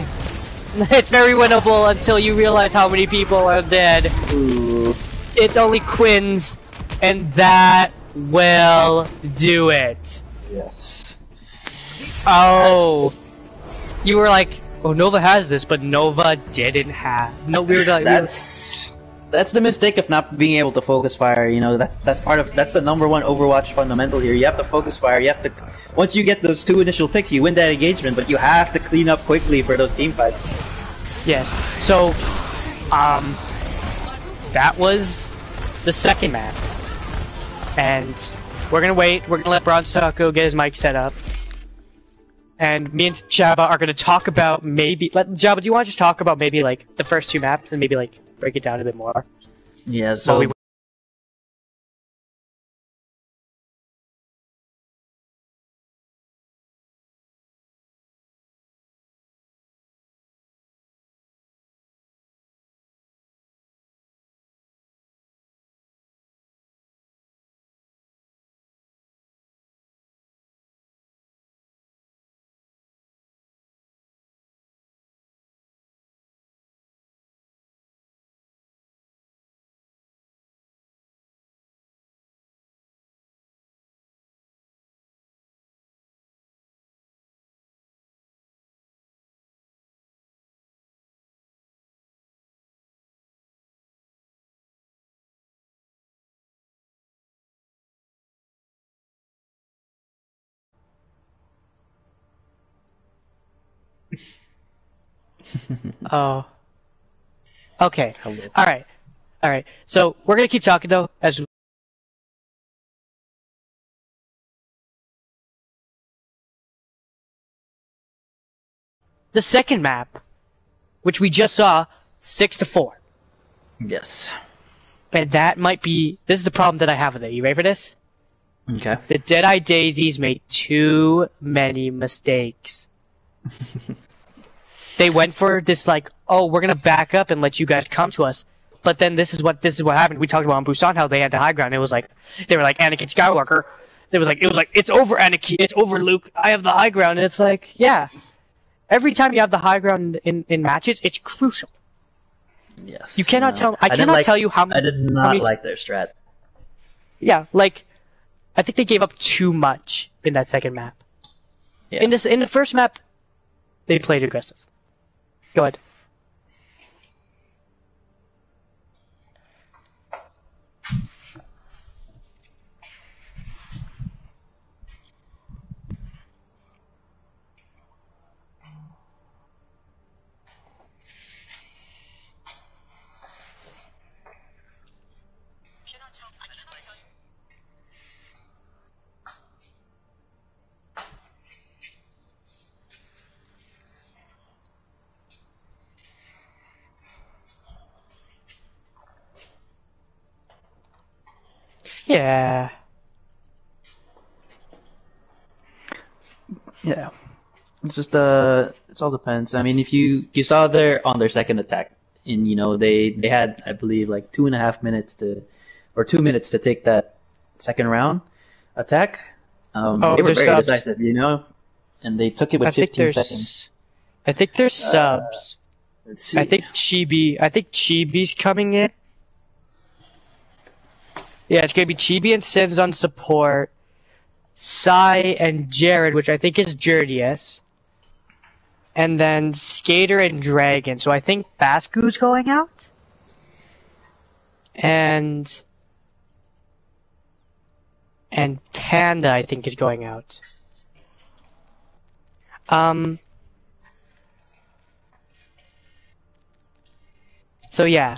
Speaker 1: It's very winnable until you realize how many people are dead.
Speaker 4: Ooh.
Speaker 1: It's only Quins, and that will do it.
Speaker 4: Yes.
Speaker 1: Oh, you were like, oh, Nova has this, but Nova didn't have. No, we were like,
Speaker 4: That's the mistake of not being able to focus fire. You know, that's the #1 Overwatch fundamental here. You have to focus fire. You have to, once you get those 2 initial picks, you win that engagement, but you have to clean up quickly for those team fights.
Speaker 1: Yes. So, that was the second map, and we're gonna wait. We're gonna let Bronze Taco get his mic set up, and me and Jabba are gonna talk about maybe. Jabba, do you want to just talk about maybe like the first 2 maps and maybe like break it down a bit more?
Speaker 2: Yeah, so
Speaker 1: Well, Oh. Okay. Alright. Alright. So, we're gonna keep talking though, as the second map, which we just saw, 6-4.
Speaker 2: yes.
Speaker 1: And that might be, this is the problem that I have with it. You ready for this?
Speaker 2: Okay.
Speaker 1: The Deadeye Daisies made too many mistakes. They went for this like, oh, we're gonna back up and let you guys come to us. But then this is what happened. We talked about on Busan how they had the high ground. It was like they were like Anakin Skywalker. It was like it's over Anakin, it's over Luke. I have the high ground, and it's like, yeah. Every time you have the high ground in matches, it's crucial.
Speaker 2: Yes.
Speaker 1: You cannot
Speaker 2: no.
Speaker 1: tell. I cannot tell you how.
Speaker 2: I did
Speaker 1: how
Speaker 2: not
Speaker 1: many,
Speaker 2: like their strat.
Speaker 1: Yeah, like I think they gave up too much in that second map.
Speaker 2: Yeah.
Speaker 1: In the first map, they played aggressive. Go ahead. Yeah.
Speaker 4: Yeah. It's just it all depends. I mean, if you saw on their second attack, and you know they had, I believe, like 2.5 minutes or 2 minutes to take that second round attack. They were very
Speaker 1: subs.
Speaker 4: decisive, you know, and they took it with 15 seconds.
Speaker 1: I think there's subs.
Speaker 4: Let's see.
Speaker 1: I think Chibi's coming in. Yeah, it's gonna be Chibi and Sins on support. Sai and Jared, which I think is Jerdius. And then Skater and Dragon. So I think Bascu's going out. And Panda, I think, is going out. So yeah.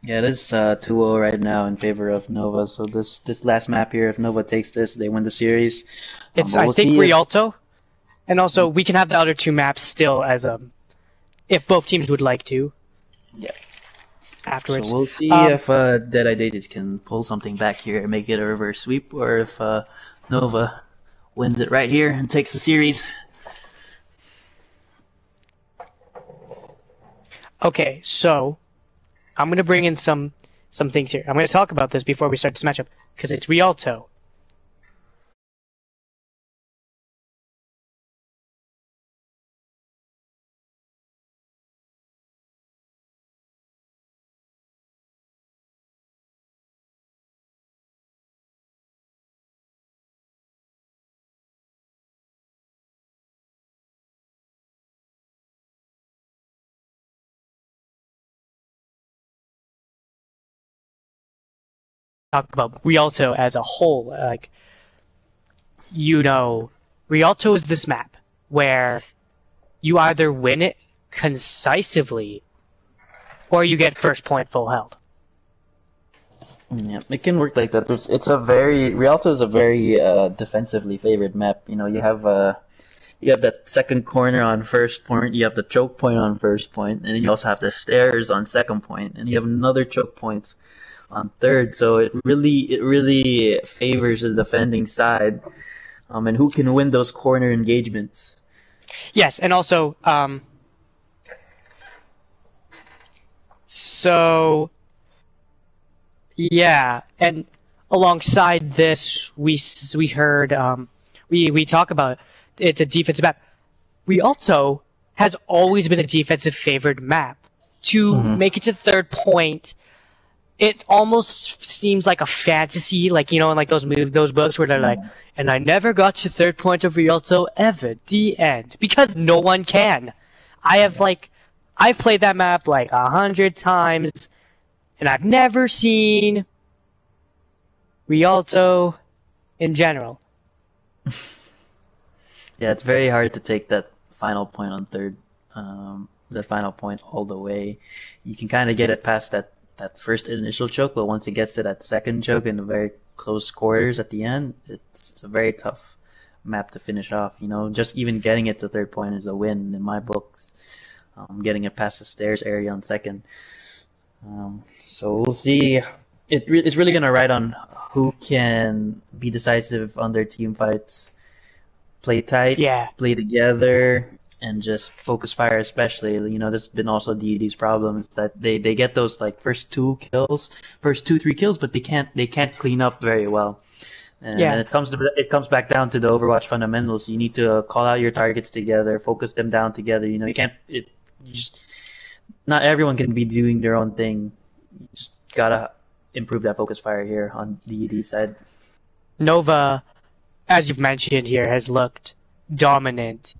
Speaker 4: Yeah, it is 2-0 right now in favor of Nova. So this last map here, if Nova takes this, they win the series.
Speaker 1: It's
Speaker 4: But
Speaker 1: I
Speaker 4: we'll
Speaker 1: think
Speaker 4: see if-
Speaker 1: Rialto, and also we can have the other 2 maps still as if both teams would like to.
Speaker 4: Yeah.
Speaker 1: Afterwards.
Speaker 4: So we'll see if Deadeye Daises can pull something back here and make it a reverse sweep, or if Nova wins it right here and takes the series.
Speaker 1: Okay, so I'm gonna bring in some some things here. I'm going to talk about this before we start this matchup, because it's Rialto. Talk about Rialto as a whole. Like, you know, Rialto is this map where you either win it concisively or you get first point full held.
Speaker 4: Yeah, it can work like that. It's a very Rialto is a very defensively favored map. You know, you have that second corner on first point, you have the choke point on first point, and then you also have the stairs on second point, and you have another choke points on third. So it really favors the defending side, and who can win those corner engagements.
Speaker 1: Yes, and also, so yeah, and alongside this, we heard we talk about it's a defensive map. Rialto has always been a defensive favored map. To make it to third point, it almost seems like a fantasy, like, you know, in like those books where they're like, and I never got to third point of Rialto ever, the end. Because no one can. I've played that map like 100 times, and I've never seen Rialto in general.
Speaker 2: Yeah, it's very hard to take that final point on third, the final point all the way. You can kind of get it past that first initial choke, but once it gets to that second choke in the very close quarters at the end, it's a very tough map to finish off. You know, just even getting it to third point is a win in my books. Getting it past the stairs area on second. So we'll see. It's really going to ride on who can be decisive on their team fights. Play tight, play together, and just focus fire especially. You know, this has been also DD's problem is that they get those like first 2-3 kills, but they can't clean up very well. And it comes back down to the Overwatch fundamentals. You need to call out your targets together, focus them down together. You know, not everyone can be doing their own thing. You just gotta improve that focus fire here on the DD side.
Speaker 1: Nova, as you've mentioned here, has looked dominant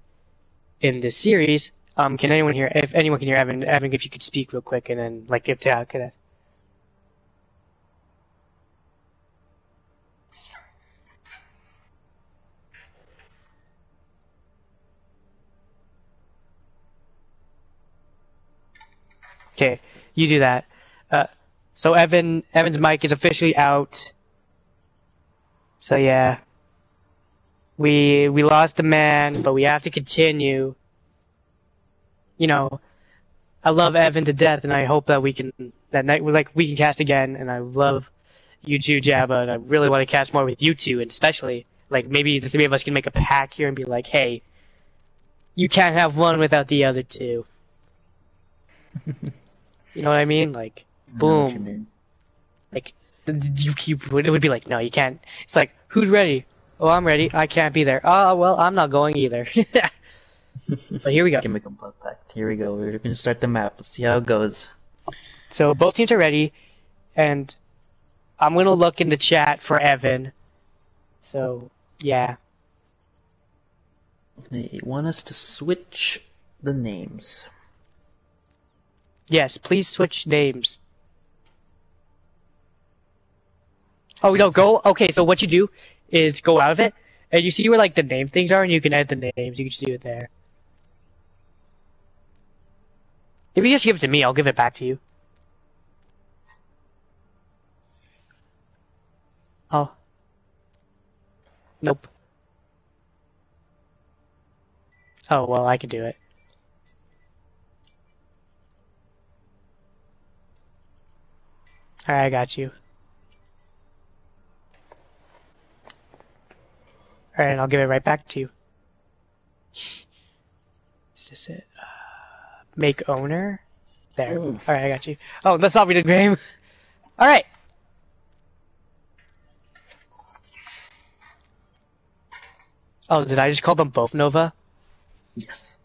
Speaker 1: in this series. Can anyone hear? If anyone can hear Evan, if you could speak real quick, and then like if to could. Okay, you do that. So Evan's mic is officially out. So yeah. We lost the man, but we have to continue. You know, I love Evan to death, and I hope that we can cast again. And I love you too, Jabba, and I really want to cast more with you two, and especially like maybe the three of us can make a pack here and be like, hey, you can't have one without the other two. You know what I mean? Like, boom. Like it would be like, no, you can't. It's like, who's ready? Oh, I'm ready. I can't be there. Oh, well, I'm not going either. But here we go.
Speaker 2: Chemical Pact. Here we go. We're going to start the map. Let's see how it goes.
Speaker 1: So both teams are ready, and I'm going to look in the chat for Evan. So, yeah.
Speaker 2: They want us to switch the names.
Speaker 1: Yes, please switch names. Oh, no, go. Okay, so what you do is go out of it, and you see where like the name things are, and you can edit the names. You can just do it there. If you just give it to me, I'll give it back to you. Oh. Nope. Oh, well, I can do it. Alright, I got you. Alright, and I'll give it right back to you. Is this it? Make owner? There. Alright, I got you. Oh, let's not read the game. Alright. Oh, did I just call them both Nova?
Speaker 2: Yes.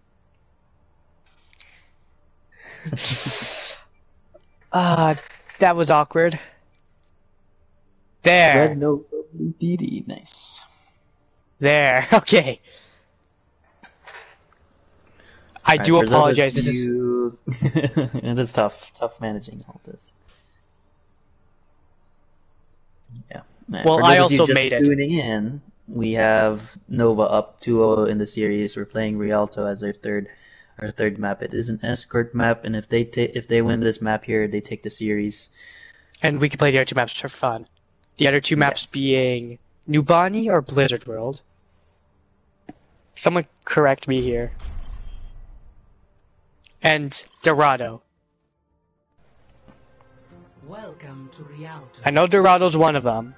Speaker 1: That was awkward. There.
Speaker 4: Red Nova DD, nice.
Speaker 1: There. Okay. I do apologize. This is
Speaker 2: it is tough managing all this. Yeah.
Speaker 1: Well,
Speaker 2: for
Speaker 1: I
Speaker 2: those of you
Speaker 1: also
Speaker 2: just
Speaker 1: made it.
Speaker 2: tuning in, we have Nova up 2-0 in the series. We're playing Rialto as our third map. It is an escort map, and if they win this map here, they take the series.
Speaker 1: And we can play the other two maps for fun. The other two maps being New Bonnie or Blizzard World. Someone correct me here. And Dorado.
Speaker 3: Welcome to Rialto.
Speaker 1: I know Dorado's one of them.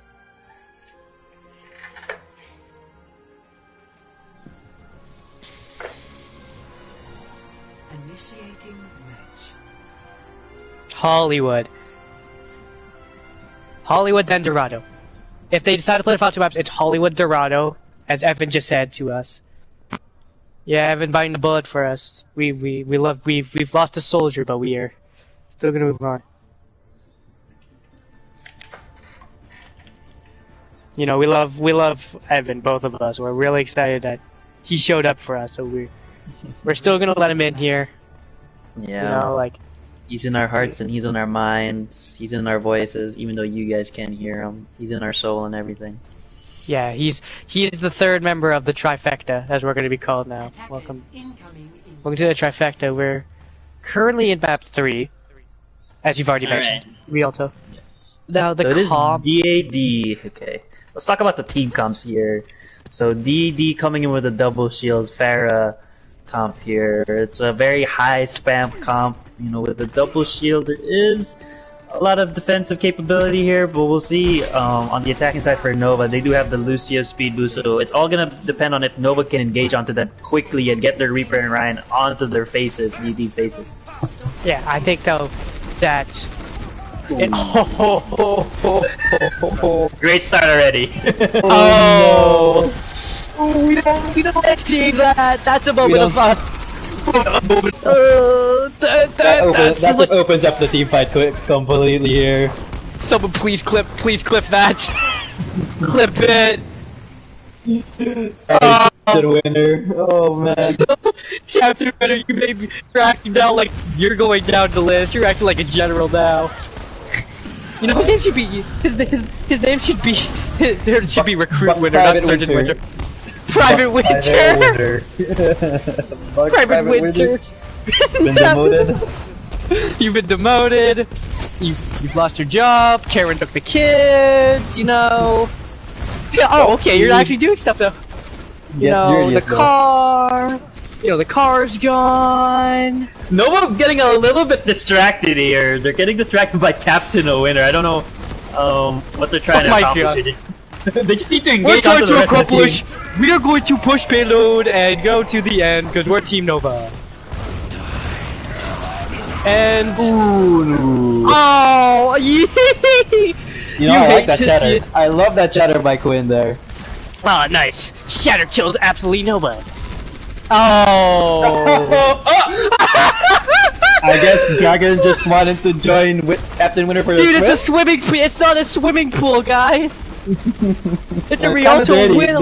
Speaker 3: Initiating match.
Speaker 1: Hollywood. Hollywood, then Dorado. If they decide to play the final two maps, it's Hollywood, Dorado, as Evan just said to us. Yeah, Evan biting the bullet for us. We've lost a soldier, but we are still gonna move on. You know, we love Evan, both of us. We're really excited that he showed up for us, so we're still gonna let him in here.
Speaker 2: Yeah.
Speaker 1: You know, like,
Speaker 2: he's in our hearts and he's in our minds. He's in our voices, even though you guys can't hear him. He's in our soul and everything.
Speaker 1: yeah, he is the third member of the trifecta, as we're gonna be called now.
Speaker 3: Attackers
Speaker 1: Welcome
Speaker 3: incoming in
Speaker 1: to the trifecta. We're currently in map 3, as you've already mentioned. Rialto.
Speaker 2: Yes.
Speaker 1: Now the
Speaker 2: So it is
Speaker 1: comp.
Speaker 2: DAD. Okay. Let's talk about the team comps here. So DD coming in with a double shield Farah comp here. It's a very high spam comp. You know, with the double shield, there is a lot of defensive capability here, but we'll see on the attacking side for Nova. They do have the Lucio speed boost, so it's all gonna depend on if Nova can engage onto them quickly and get their Reaper and Ryan onto their faces, DD's faces.
Speaker 1: Yeah, I think though that. Great
Speaker 2: start already.
Speaker 1: Oh, we don't achieve that. That's a moment of fun.
Speaker 4: That just opens up the team fight completely here.
Speaker 1: Someone please clip that. Clip it.
Speaker 4: Sorry, the winner. Oh man.
Speaker 1: Captain Winner, you're acting down like you're going down the list. You're acting like a general now. You know, his name should be his name should be there should be Recruit Winner, not Sergeant Winter. Private Winter. Private Winter.
Speaker 4: Been demoted.
Speaker 1: You've been demoted. You've lost your job. Karen took the kids. You know. Yeah. Oh, okay. You're actually doing stuff though. You know, the car. You know, the car's gone.
Speaker 2: Nova's getting a little bit distracted here. They're getting distracted by Captain O'Winner. I don't know what they're trying to accomplish. They just need to engage.
Speaker 1: We're trying to accomplish. We are going to push payload and go to the end because we're Team Nova. And oh, yee!
Speaker 4: You know, I like that chatter. I love that chatter by Quinn there.
Speaker 1: Oh, nice. Shatter kills absolutely nobody. Oh.
Speaker 4: I guess Dragon just wanted to join with Captain Winter for the
Speaker 1: Dude,
Speaker 4: swim?
Speaker 1: it's a swimming pool. It's not a swimming pool, guys. It's a Rialto win.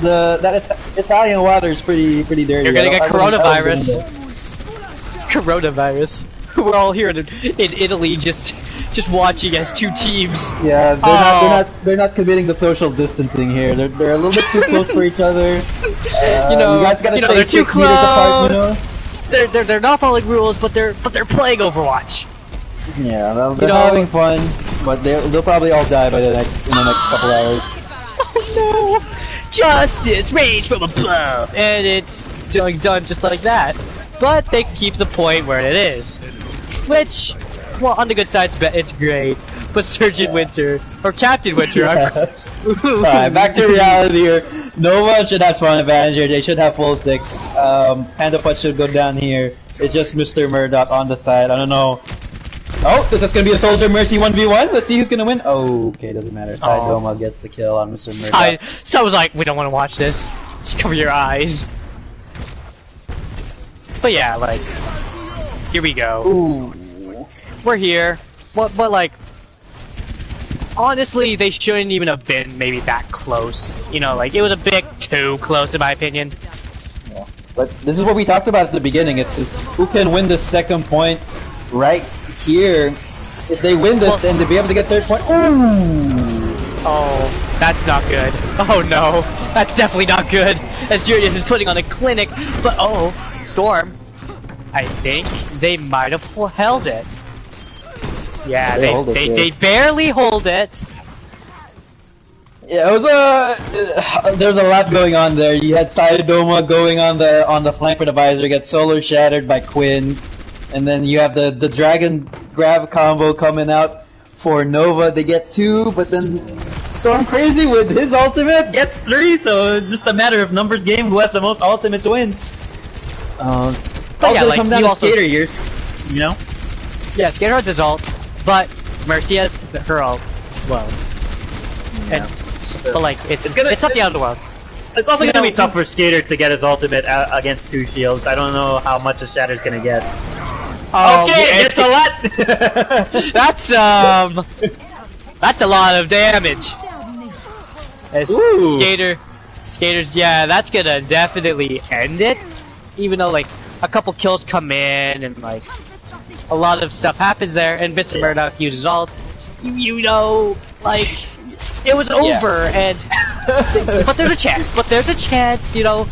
Speaker 4: That Italian water is pretty dirty.
Speaker 1: You're gonna get coronavirus. Coronavirus. We're all here in Italy, just watching as two teams.
Speaker 4: Yeah, they're not committing the social distancing here. They're a little bit too close for each other.
Speaker 1: You know,
Speaker 4: you guys gotta stay
Speaker 1: they're too
Speaker 4: 6 meters apart. You know.
Speaker 1: They're not following rules, but they're playing Overwatch.
Speaker 4: Yeah, they're having fun, but they'll probably all die in the next couple hours.
Speaker 1: Oh no! Justice, rage from above, and it's done just like that. But they keep the point where it is, which, well, on the good side, it's great. But Sergeant Winter or Captain Winter.
Speaker 4: Alright, back to reality here. Nova should have spawn advantage here. They should have full 6. Panda Punch should go down here. It's just Mr. Murdoch on the side. I don't know Oh, is this gonna be a Soldier Mercy 1v1? Let's see who's gonna win. Oh, okay, doesn't matter. Saidoma gets the kill on Mr. Murdoch.
Speaker 1: So I was like, we don't want to watch this. Just cover your eyes. But yeah, like, here we go.
Speaker 4: Ooh.
Speaker 1: We're here. But like, honestly, they shouldn't even have been maybe that close. You know, like, it was a bit too close in my opinion.
Speaker 4: Yeah. But this is what we talked about at the beginning. It's just, who can win the second point right here. If they win this, then they'll be able to get third point. Ooh!
Speaker 1: Oh, that's not good. Oh no, that's definitely not good. As Julius is putting on a clinic, but oh, Storm. I think they might have held it. Yeah, they barely hold it.
Speaker 4: Yeah, it was there's a lot going on there. You had Saidoma going on the flank for the visor, get solar shattered by Quinn, and then you have the dragon grab combo coming out for Nova. They get 2, but then Storm Crazy with his ultimate gets 3. So it's just a matter of numbers game. Who has the most ultimates wins. It's
Speaker 1: yeah, like,
Speaker 4: come down to Skater years, you know.
Speaker 1: Yeah, Skater has his ult, but Mercy has her ult. Well, and but like it's not the end of the world.
Speaker 2: It's also gonna be tough for Skater to get his ultimate against 2 shields. I don't know how much a Shatter's gonna get.
Speaker 1: Oh,
Speaker 2: okay,
Speaker 1: yeah,
Speaker 2: it's a lot.
Speaker 1: That's a lot of damage. Skaters, yeah, that's gonna definitely end it. Even though like a couple kills come in and like a lot of stuff happens there, and Mr. Murdoch uses ult. You know, like it was over, and but there's a chance. You know,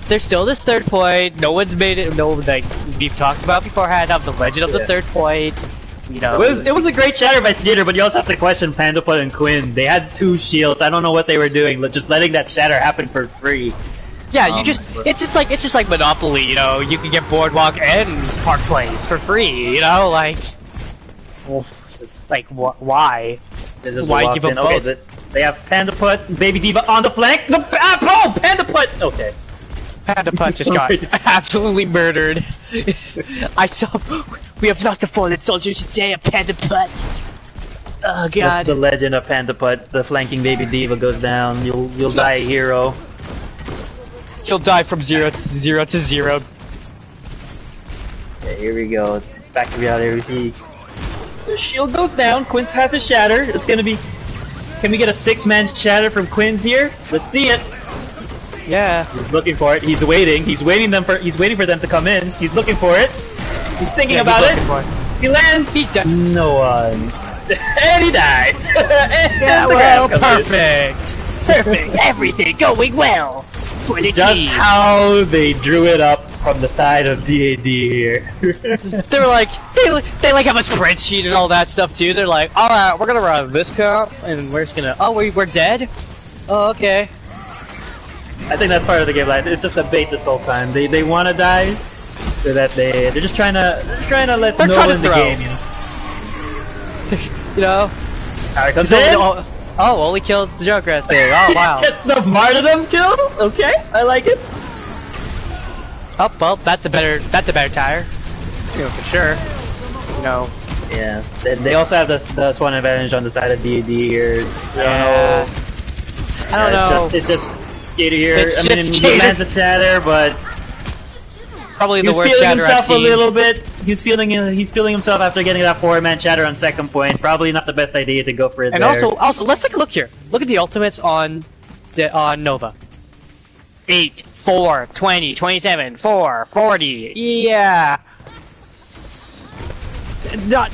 Speaker 1: there's still this third point. No one's made it. No, like we've talked about beforehand, of the legend of the third point. You know,
Speaker 2: it was a great shatter by Skater, but you also have to question Pandaput and Quinn. They had 2 shields. I don't know what they were doing, just letting that shatter happen for free.
Speaker 1: Yeah, it's just like Monopoly, you know. You can get Boardwalk and Park Place for free, you know, like. Well, just like why? Why give up both?
Speaker 2: Okay, they have Pandaput, Baby Diva on the flank. Pandaput. Okay.
Speaker 1: Pandaput just got absolutely murdered. I saw. We have lost a fallen soldier today, a Pandaput. Oh god.
Speaker 2: Just the legend of Pandaput. The flanking Baby Diva goes down. You'll die a hero.
Speaker 1: He'll die from 0 to 0 to 0.
Speaker 2: Yeah, here we go. It's back to reality. We see the shield goes down. Quinns has a shatter. It's gonna be. Can we get a 6-man shatter from Quinns here? Let's see it.
Speaker 1: Yeah.
Speaker 2: He's looking for it. He's waiting. He's waiting for them to come in. He's looking for it. He's thinking about it. He lands.
Speaker 1: He's dead.
Speaker 2: No one. And he dies.
Speaker 1: Yeah, well, perfect. Perfect. Everything going well.
Speaker 2: Just how they drew it up from the side of DAD here.
Speaker 1: They were like, they like have a spreadsheet and all that stuff too. They're like, all right, we're gonna run this comp, and we're just gonna. Oh, we're dead. Oh, okay.
Speaker 2: I think that's part of the game. Like, it's just a bait this whole time. They want to die, so that they're just trying to let
Speaker 1: they're
Speaker 2: no one in the
Speaker 1: throw.
Speaker 2: game.
Speaker 1: You know.
Speaker 2: Alright, comes in.
Speaker 1: Oh, only kills the Joker thing. Oh wow.
Speaker 2: Gets the martyrdom kill. Okay, I like it.
Speaker 1: Oh well, that's a better tire. You know, for sure. You know.
Speaker 2: Yeah. They also have the Swan advantage on the side of DAD here.
Speaker 1: Yeah. I don't know.
Speaker 2: It's just Skater here.
Speaker 1: It's
Speaker 2: I mean, he lands the shatter, but
Speaker 1: probably the worst shatter I've seen.
Speaker 2: He's feeling himself a little bit. He's feeling himself after getting that 4-man shatter on second point. Probably not the best idea to go for it.
Speaker 1: And also, let's take a look here. Look at the ultimates on Nova. 8, 4, 20, 27, 4, 40. Yeah.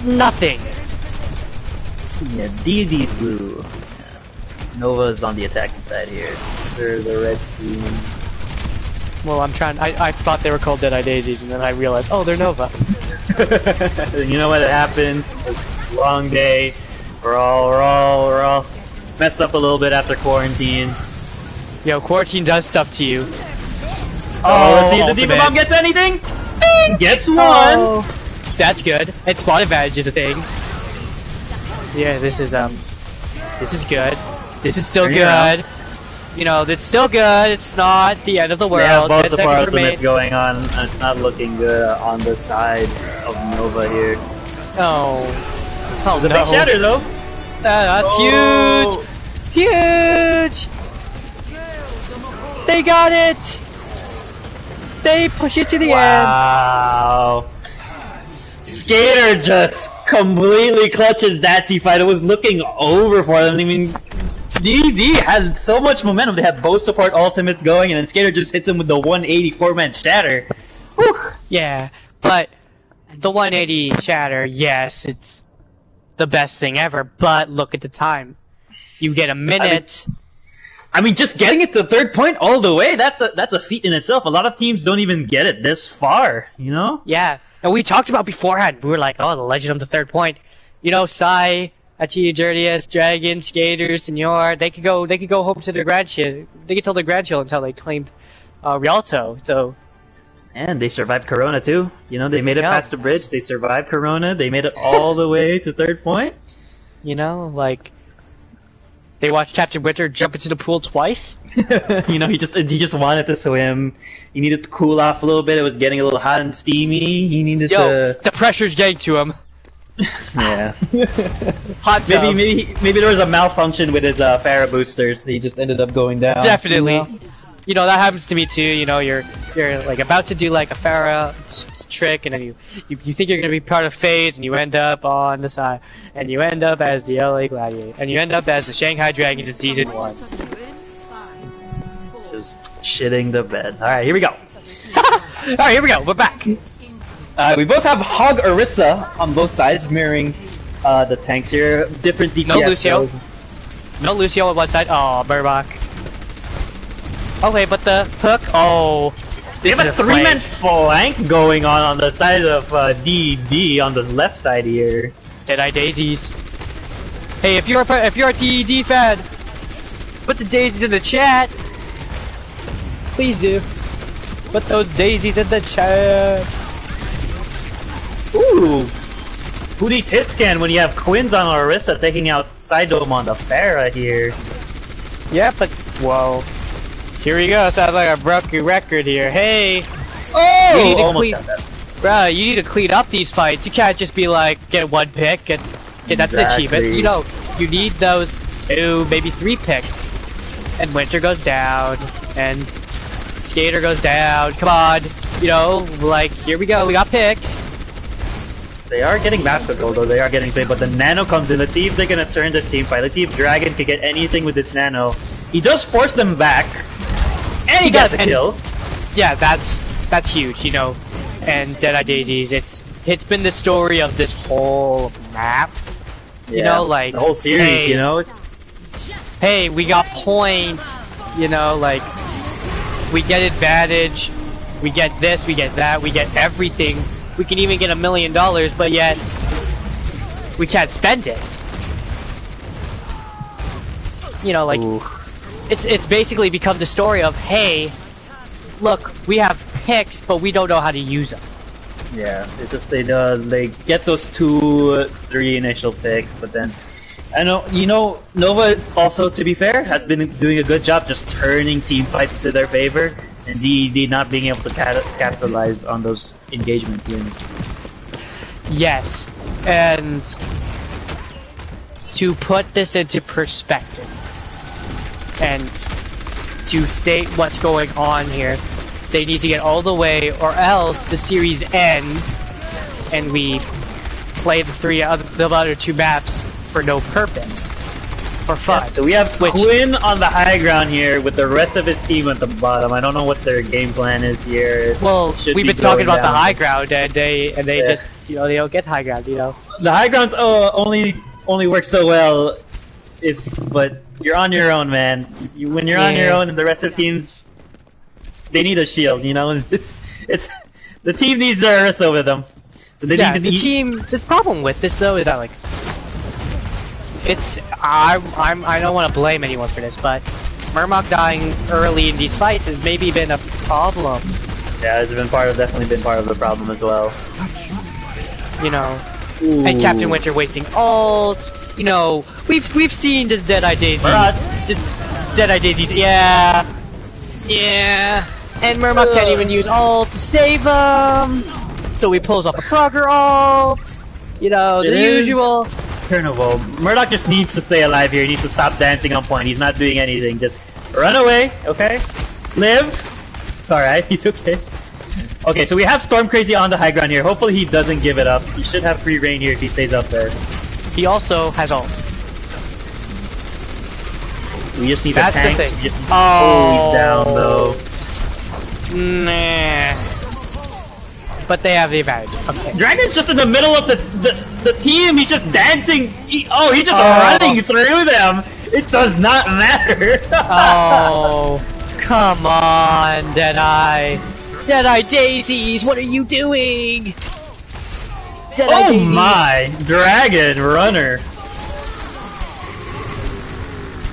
Speaker 1: Nothing.
Speaker 2: Yeah, DD blue. Nova's on the attacking side here. They're the red team.
Speaker 1: Well, I'm trying. I thought they were called Deadeye Daisies, and then I realized, oh, they're Nova.
Speaker 2: You know what happened? Long day. We're all messed up a little bit after quarantine.
Speaker 1: Yo, quarantine does stuff to you.
Speaker 2: Oh, let's see if the Diva Bomb gets anything. Bing! Gets one.
Speaker 1: Oh, that's good. And spot advantage is a thing. Yeah, this is good. This is still good. You know, it's still good. It's not the end of the world.
Speaker 2: They have both
Speaker 1: 10
Speaker 2: the
Speaker 1: seconds
Speaker 2: ultimates going on, and it's not looking good on the side of Nova here.
Speaker 1: Oh. Oh
Speaker 2: The
Speaker 1: no.
Speaker 2: big shatter though.
Speaker 1: That's
Speaker 2: Oh.
Speaker 1: huge! Huge! They got it! They push it to the end.
Speaker 2: Wow. Skater just completely clutches that T-fight. It was looking over for them. I mean, DD has so much momentum. They have both support ultimates going, and then Skater just hits him with the 184-man shatter. Whew.
Speaker 1: Yeah, but the 180 shatter, yes, it's the best thing ever, but look at the time. You get a minute.
Speaker 2: I mean, just getting it to third point all the way, that's a feat in itself. A lot of teams don't even get it this far, you know?
Speaker 1: Yeah, and we talked about beforehand. We were like, oh, the legend of the third point. You know, Sai, Achi, Dirtius, Dragon, Skater, Senor, they could go home to their grandchildren. They could tell their grandchildren until they claimed Rialto. So,
Speaker 2: And they survived Corona too. You know, they made it past the bridge, they survived Corona, they made it all the way to third point.
Speaker 1: you know, like they watched Captain Winter jump into the pool twice.
Speaker 2: You know, he just wanted to swim. He needed to cool off a little bit. It was getting a little hot and steamy. He needed to.
Speaker 1: The pressure's getting to him.
Speaker 2: Yeah.
Speaker 1: Hot tub.
Speaker 2: Maybe there was a malfunction with his Farah boosters.
Speaker 4: He just ended up going down.
Speaker 1: Definitely. You know, that happens to me too. You know, you're like about to do like a Farah trick, and then you think you're gonna be part of FaZe, and you end up on the side, and you end up as the LA Gladiator, and you end up as the Shanghai Dragons in season 1.
Speaker 2: Just shitting the bed. All right, here we go.
Speaker 1: Alright, here we go. We're back.
Speaker 2: We both have Hog Orisa on both sides, mirroring the tanks here. Different DPS.
Speaker 1: No Lucio. No Lucio on one side. Oh, Burbach. Okay, but the hook. Oh,
Speaker 2: They
Speaker 1: this
Speaker 2: have a
Speaker 1: is a
Speaker 2: three-man
Speaker 1: flank.
Speaker 2: flank going on the side of DD on the left side here.
Speaker 1: Deadeye Daisies. Hey, if you're a TED fan, put the daisies in the chat. Please do. Put those daisies in the chat.
Speaker 2: Ooh! Booty tit scan when you have Quins on Orisa taking out Sidome on the Farah here.
Speaker 1: Yeah, but whoa. Here we go. Sounds like a broken record here. Hey.
Speaker 2: Oh!
Speaker 1: You need to
Speaker 2: Almost
Speaker 1: clean,
Speaker 2: got that.
Speaker 1: bruh, you need to clean up these fights. You can't just be like, get one pick, that's an achievement. You know, you need those 2, maybe 3 picks. And Winter goes down, and Skater goes down. Come on. You know, like, here we go. We got picks.
Speaker 2: They are getting map control though, they are getting played, but the Nano comes in. Let's see if they're gonna turn this team fight. Let's see if Dragon can get anything with this Nano. He does force them back, and he gets a kill.
Speaker 1: Yeah, that's huge, you know. And Deadeye Daisies, it's been the story of this whole map. You know, like
Speaker 2: the whole series,
Speaker 1: hey,
Speaker 2: you know?
Speaker 1: Hey, we got points, you know, like we get advantage, we get this, we get that, we get everything. We can even get $1 million, but yet we can't spend it. You know, like it's basically become the story of, hey, look, we have picks, but we don't know how to use them.
Speaker 2: Yeah, it's just they get those 2, 3 initial picks, but then I know, you know, Nova also, to be fair, has been doing a good job just turning team fights to their favor, and DD not being able to capitalize on those engagement wins.
Speaker 1: Yes, and to put this into perspective, and to state what's going on here, they need to get all the way, or else the series ends, and we play the other 2 maps for no purpose, for fun.
Speaker 2: Yeah, so we have Quinn on the high ground here with the rest of his team at the bottom. I don't know what their game plan is here.
Speaker 1: Well, we've been talking about the high ground, and they just, you know, they don't get high ground, you know.
Speaker 2: The high grounds only work so well, but you're on your own, man. When you're on your own, and the rest of teams, they need a shield, you know. It's the team needs their Orisa with them. So they need to
Speaker 1: team. The problem with this though is that like, I don't want to blame anyone for this, but Murmok dying early in these fights has maybe been a problem.
Speaker 2: Yeah, it's definitely been part of the problem as well.
Speaker 1: You know,
Speaker 2: Ooh.
Speaker 1: and Captain Winter wasting ult. You know, we've seen this Deadeye Daisy. This Deadeye Daisies, yeah. And Murmok can't even use ult to save him. So he pulls off a Frogger ult. You know,
Speaker 2: It
Speaker 1: the
Speaker 2: is
Speaker 1: usual.
Speaker 2: Turnable. Murdoch just needs to stay alive here. He needs to stop dancing on point. He's not doing anything. Just run away, okay? Live. Alright, he's okay. Okay, so we have Storm Crazy on the high ground here. Hopefully he doesn't give it up. He should have free reign here if he stays up there.
Speaker 1: He also has ult.
Speaker 2: We just need
Speaker 1: That's
Speaker 2: a tank.
Speaker 1: the thing.
Speaker 2: We just need...
Speaker 1: Oh,
Speaker 2: he's down though.
Speaker 1: Nah. But they have the advantage. Okay.
Speaker 2: Dragon's just in the middle of the team. He's just dancing. He's just
Speaker 1: Oh.
Speaker 2: running through them. It does not matter.
Speaker 1: Oh, come on, Deadeye. Deadeye Daisies, what are you doing? Deadeye
Speaker 2: Oh
Speaker 1: Daisies.
Speaker 2: my! Dragon runner.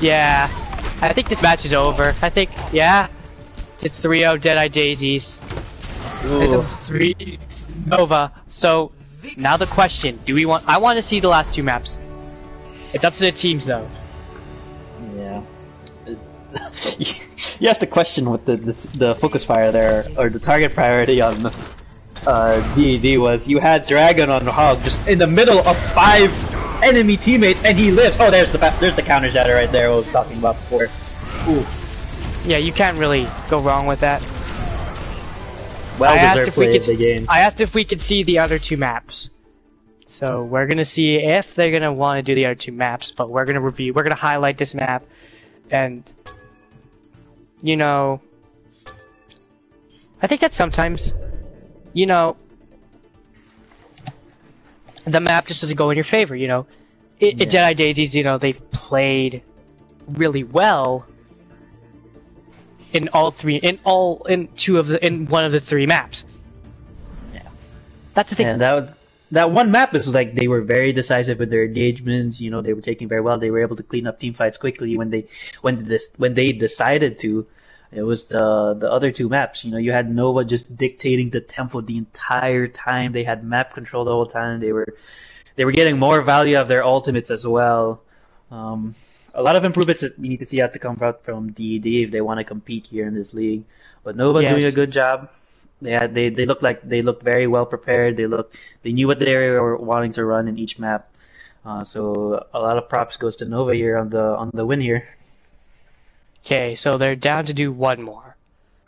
Speaker 1: Yeah, I think this match is over. I think, yeah. It's a 3-0 Deadeye Daisies.
Speaker 2: Ooh.
Speaker 1: 3 Nova. So, now the question, I want to see the last 2 maps. It's up to the teams though.
Speaker 4: Yeah. You have to question what the focus fire there, or the target priority on DED was. You had Dragon on Hog just in the middle of 5 enemy teammates, and he lives. Oh, there's the counter shatter right there. I was talking about before. Oof.
Speaker 1: Yeah, you can't really go wrong with that.
Speaker 2: Well
Speaker 1: I asked
Speaker 2: deserved
Speaker 1: if we
Speaker 2: play
Speaker 1: could.
Speaker 2: of the game.
Speaker 1: I asked if we could see the other 2 maps. So we're gonna see if they're gonna want to do the other 2 maps, but we're gonna review. We're gonna highlight this map, and you know, I think that sometimes, you know, the map just doesn't go in your favor. You know, Jedi Daisies. You know, they've played really well in all 3, in one of the 3 maps.
Speaker 2: Yeah.
Speaker 1: That's the thing.
Speaker 2: And that one map is like they were very decisive with their engagements. You know, they were taking very well. They were able to clean up team fights quickly when they decided to. It was the other 2 maps. You know, you had Nova just dictating the tempo the entire time. They had map control the whole time. They were getting more value of their ultimates as well. A lot of improvements that we need to see out to come out from DED if they want to compete here in this league. But Nova
Speaker 1: Yes.
Speaker 2: doing a good job. They looked very well prepared. They knew what they were wanting to run in each map. So a lot of props goes to Nova here on the win here.
Speaker 1: Okay, so they're down to do 1 more,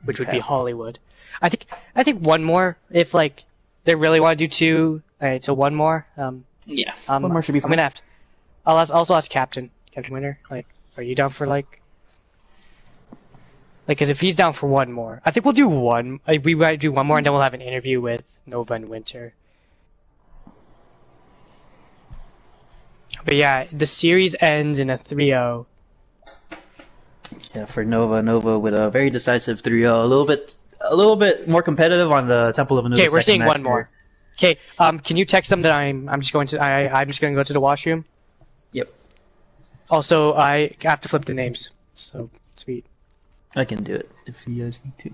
Speaker 1: which would be
Speaker 2: Okay.
Speaker 1: Hollywood. I think 1 more if like they really want to do 2. Alright, so 1 more.
Speaker 2: Yeah.
Speaker 4: 1 more should be
Speaker 1: I'm
Speaker 4: fine.
Speaker 1: gonna have to. I'll also ask Captain Winter. Like, are you down for like? Because if he's down for 1 more, I think we'll do 1. We might do 1 more, and then we'll have an interview with Nova and Winter. But yeah, the series ends in a 3-0.
Speaker 2: Yeah, for Nova with a very decisive 3-0. A little bit more competitive on the Temple of Anu's.
Speaker 1: Okay, we're seeing
Speaker 2: second
Speaker 1: 1
Speaker 2: match
Speaker 1: more.
Speaker 2: here.
Speaker 1: Okay, can you text them that I'm just going to go to the washroom?
Speaker 2: Yep,
Speaker 1: Also, I have to flip the names. So sweet.
Speaker 2: I can do it if you guys need to.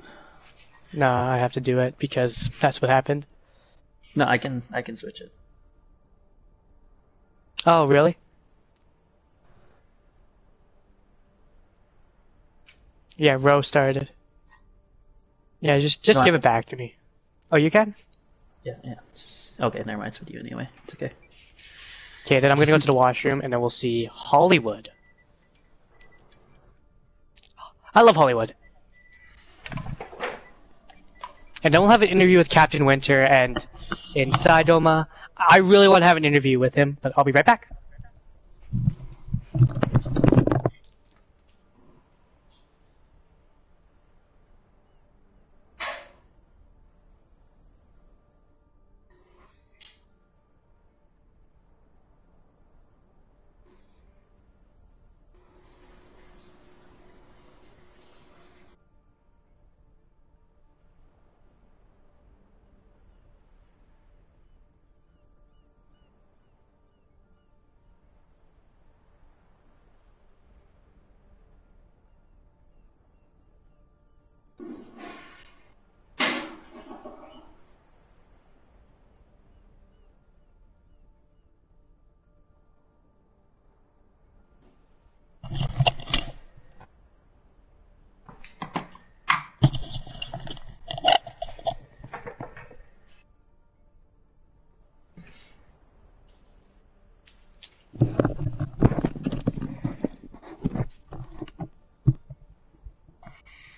Speaker 1: No, I have to do it because that's what happened.
Speaker 2: No, I can switch it.
Speaker 1: Oh, really? Yeah, Row started. Yeah, just
Speaker 2: No,
Speaker 1: give it back to me. Oh, you can?
Speaker 2: Yeah. Okay, never mind. It's with you anyway. It's okay.
Speaker 1: Okay, then I'm gonna go to the washroom and then we'll see Hollywood. I love Hollywood. And then we'll have an interview with Captain Winter and inside Doma. I really want to have an interview with him, but I'll be right back.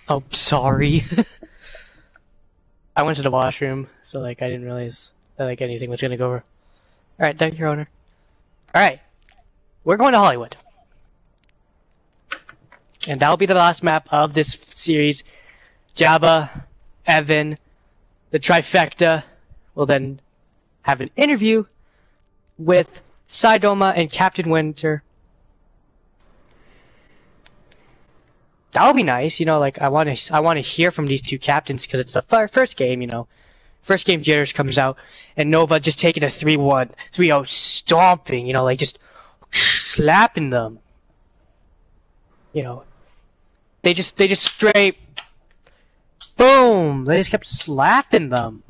Speaker 1: Oh, sorry. I went to the washroom, so like I didn't realize that like anything was gonna go over. All right, thank you, Your Honor. All right, we're going to Hollywood, and that'll be the last map of this series. Jabba, Evan, the trifecta will then have an interview with Sidoma and Captain Winter. That would be nice, you know. Like I want to hear from these two captains because it's the first game, you know. First game jitters comes out, and Nova just taking a 3-1, 3-0 stomping, you know, like just slapping them. You know, they just straight boom. They just kept slapping them.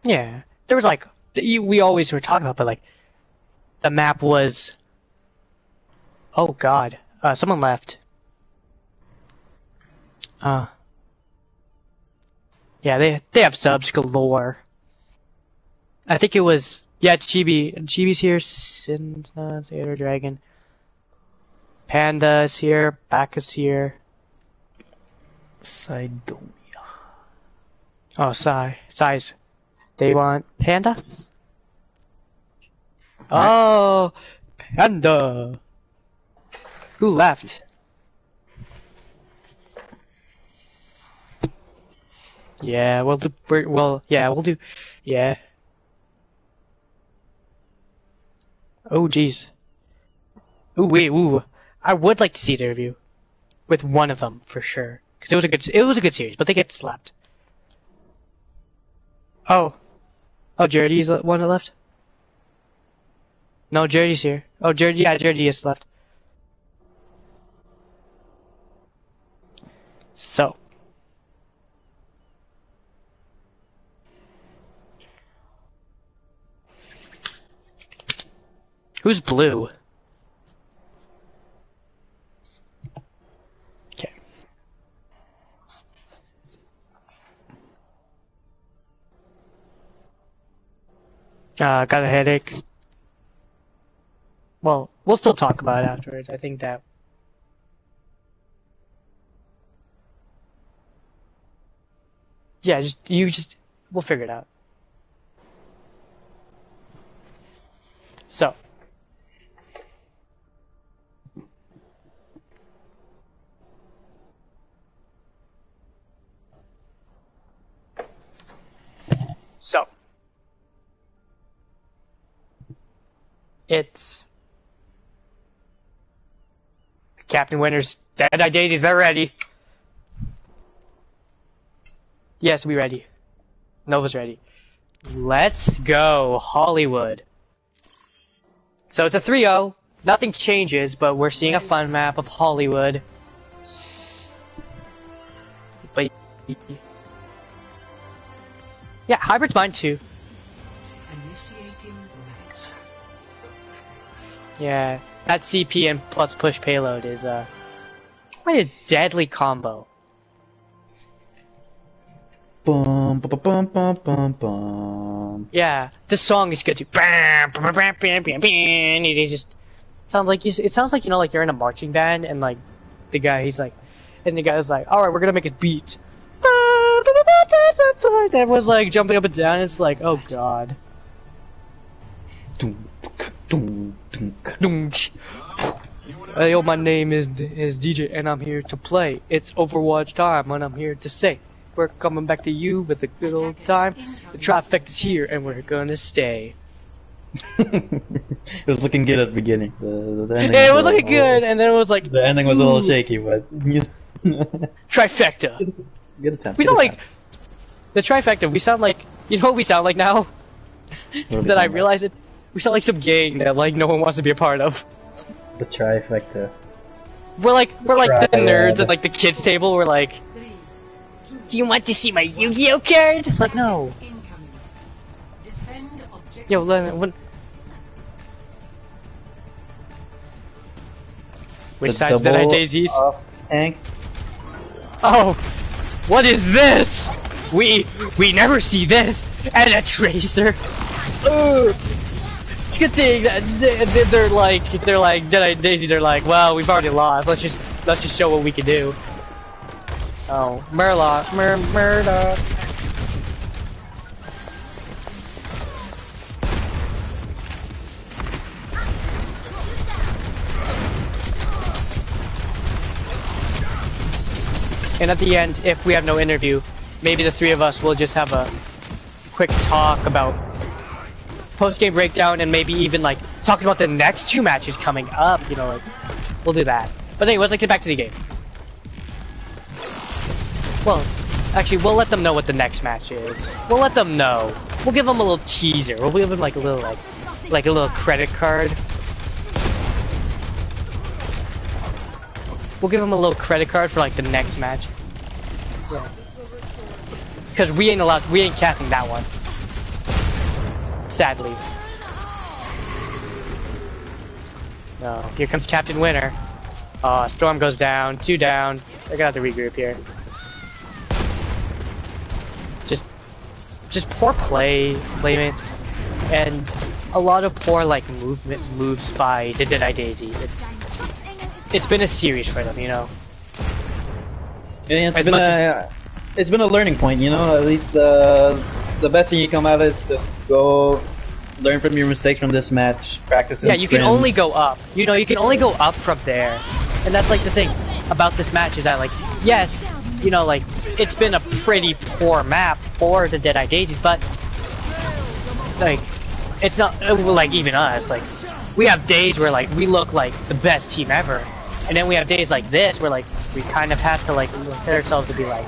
Speaker 1: Yeah, there was like we always were talking about, but like the map was. Oh God, someone left. Yeah, they have subs galore. I think it was Chibi's here, Sailor Dragon, Panda's here, Bacchus here.
Speaker 2: Sidomia.
Speaker 1: Oh, size. They want Panda? Oh, Panda. Who left? Yeah, we'll do. Yeah. Oh, jeez. Ooh, wait, ooh. I would like to see the interview with one of them for sure, because it was a good series, but they get slapped. Oh, Jaredy's the one that left. No, Jaredy's here. Oh, Jaredy is left. So. Who's blue? Okay. Got a headache. Well, we'll still talk about it afterwards. I think that. Yeah, we'll figure it out. So. It's Captain Winter's Deadeye Daises, they're ready. Yes, we ready. Nova's ready. Let's go, Hollywood. So it's a 3-0. Nothing changes, but we're seeing a fun map of Hollywood. But yeah, Hybrid's mine too.
Speaker 3: Initiating match.
Speaker 1: Yeah, that CP and plus push payload is quite a deadly combo.
Speaker 4: Bum, bum, bum, bum, bum, bum.
Speaker 1: Yeah, this song is good too. It just sounds like you know, like you're in a marching band and like the guy's like, all right, we're gonna make a beat. Everyone's like jumping up and down. It's like, oh god. Hey, yo, my name is DJ, and I'm here to play. It's Overwatch time, and I'm here to say we're coming back to you with a good old time. The trifecta's here, and we're gonna stay.
Speaker 4: It was looking good at the beginning. The ending
Speaker 1: Yeah, it was looking good, and then it was like
Speaker 4: the ending was a little shaky, but
Speaker 1: trifecta.
Speaker 4: good attempt.
Speaker 1: We sound like the trifecta. We sound like, you know what we sound like now? That I realize it. We sound like some gang that like no one wants to be a part of.
Speaker 4: The trifecta.
Speaker 1: We're like the
Speaker 4: Triad.
Speaker 1: nerds at like the kids table. We're like, do you want to see my Yu-Gi-Oh cards? It's like, no.
Speaker 3: Incoming. Defend objective.
Speaker 1: Yo, when which side's Deadeye Daises?
Speaker 4: Off tank.
Speaker 1: Oh, what is this? We never see this. And a tracer. It's a good thing that they're like Daises are like, well, we've already lost. Let's just show what we can do. Oh, Murloc. And at the end, if we have no interview, maybe the three of us will just have a quick talk about post-game breakdown and maybe even like talking about the next 2 matches coming up, you know, like we'll do that. But anyways, let's get back to the game. Well, actually, we'll let them know what the next match is. We'll let them know. We'll give them a little teaser. We'll give them like a little like a little credit card. We'll give them a little credit card for like the next match. Yeah. Because we ain't casting that one. Sadly. No, here comes Captain Winner. Storm goes down, 2 down. They're gonna have to regroup here. Just poor placement, and a lot of poor like moves by the Deadeye Daisies. It's been a series for them, you know.
Speaker 4: Yeah, it's been a learning point, you know. At least the best thing you come out is just go learn from your mistakes from this match, practice.
Speaker 1: Yeah, you can only go up. You know, you can only go up from there, and that's like the thing about this match is that like, yes, you know, like it's been a pretty poor map for the Deadeye Daisies, but like it's not like even us. Like we have days where like we look like the best team ever, and then we have days like this where like we kind of have to like look at ourselves and be like,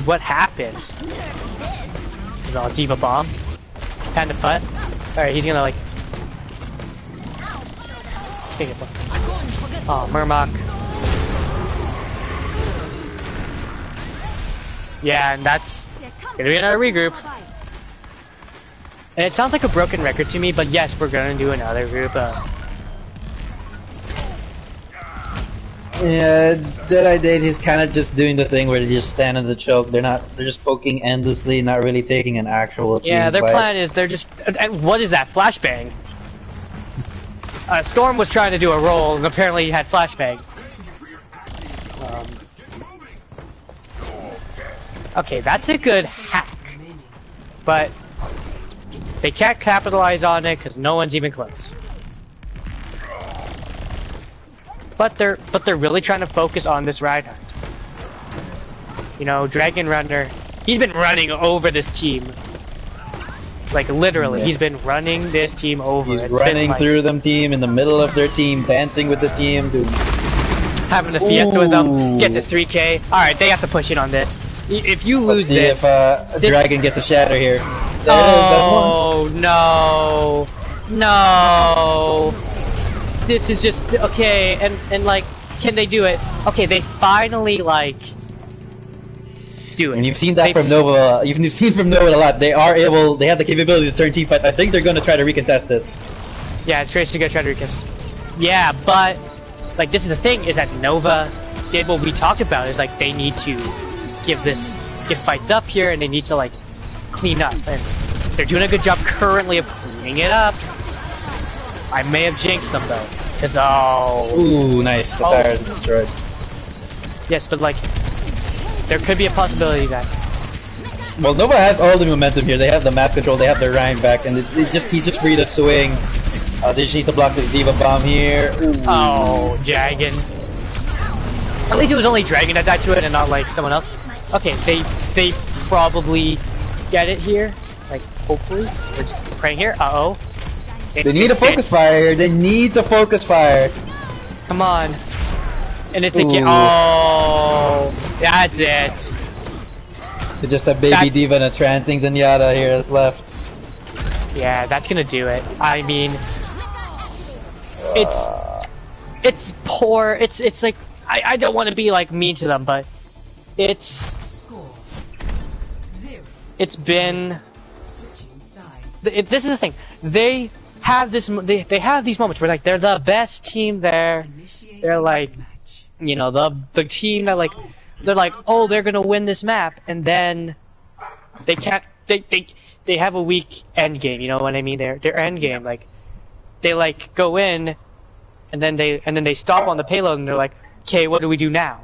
Speaker 1: what happened? Is it all Diva Bomb? Kind of fun. Alright, he's gonna like oh, Murloc. Yeah, and that's gonna be another regroup. And it sounds like a broken record to me, but yes, we're gonna do another group.
Speaker 4: Yeah, Deadeye Daisies kind of just doing the thing where they just stand in the choke. They're just poking endlessly, not really taking an actual team
Speaker 1: yeah, their
Speaker 4: fight.
Speaker 1: plan is they're just. And what is that flashbang? Storm was trying to do a roll, and apparently he had flashbang. Okay, that's a good hack, but they can't capitalize on it because no one's even close. But they're really trying to focus on this Reinhardt. You know, Dragon Runner, he's been running over this team. Like literally, he's been running this team over.
Speaker 4: He's running through them team in the middle of their team, dancing with the team, dude.
Speaker 1: Having a fiesta with them, gets a 3K. Alright, they have to push in on this. If you lose this,
Speaker 4: if Dragon gets a shatter here.
Speaker 1: Oh no, no! This is just okay, and like, can they do it? Okay, they finally like do it.
Speaker 4: And you've seen that from Nova. You've seen from Nova a lot. They have the capability to turn team fights. I think they're gonna try to recontest this.
Speaker 1: Yeah, Trace is gonna try to recontest. Yeah, but like this is the thing: is that Nova did what we talked about. Is like they need to give fights up here, and they need to like clean up, and they're doing a good job currently of cleaning it up. I may have jinxed them though, cause
Speaker 4: ooh, nice. The tire is destroyed.
Speaker 1: Yes, but like there could be a possibility that.
Speaker 4: Well, Nova has all the momentum here. They have the map control. They have their Ryan back, and he's just free to swing. They just need to block the Diva Bomb here. Ooh.
Speaker 1: Oh, Dragon. At least it was only Dragon that died to it, and not like someone else. Okay, they probably get it here. Like hopefully, we're just praying here. Uh-oh.
Speaker 4: They need a focus fire. They need to focus fire.
Speaker 1: Come on. And it's again. Oh, that's it.
Speaker 4: It's just a baby Diva and a Trancing Zenyatta here that's left.
Speaker 1: Yeah, that's gonna do it. I mean, it's poor. It's like I don't want to be like mean to them, but it's been. This is the thing. They have these moments where like they're the best team there. They're like you know, the team that like they're like, oh, they're gonna win this map, and then they can't. They have a weak end game. You know what I mean? Their end game, like they like go in, and then they stop on the payload, and they're like, okay, what do we do now?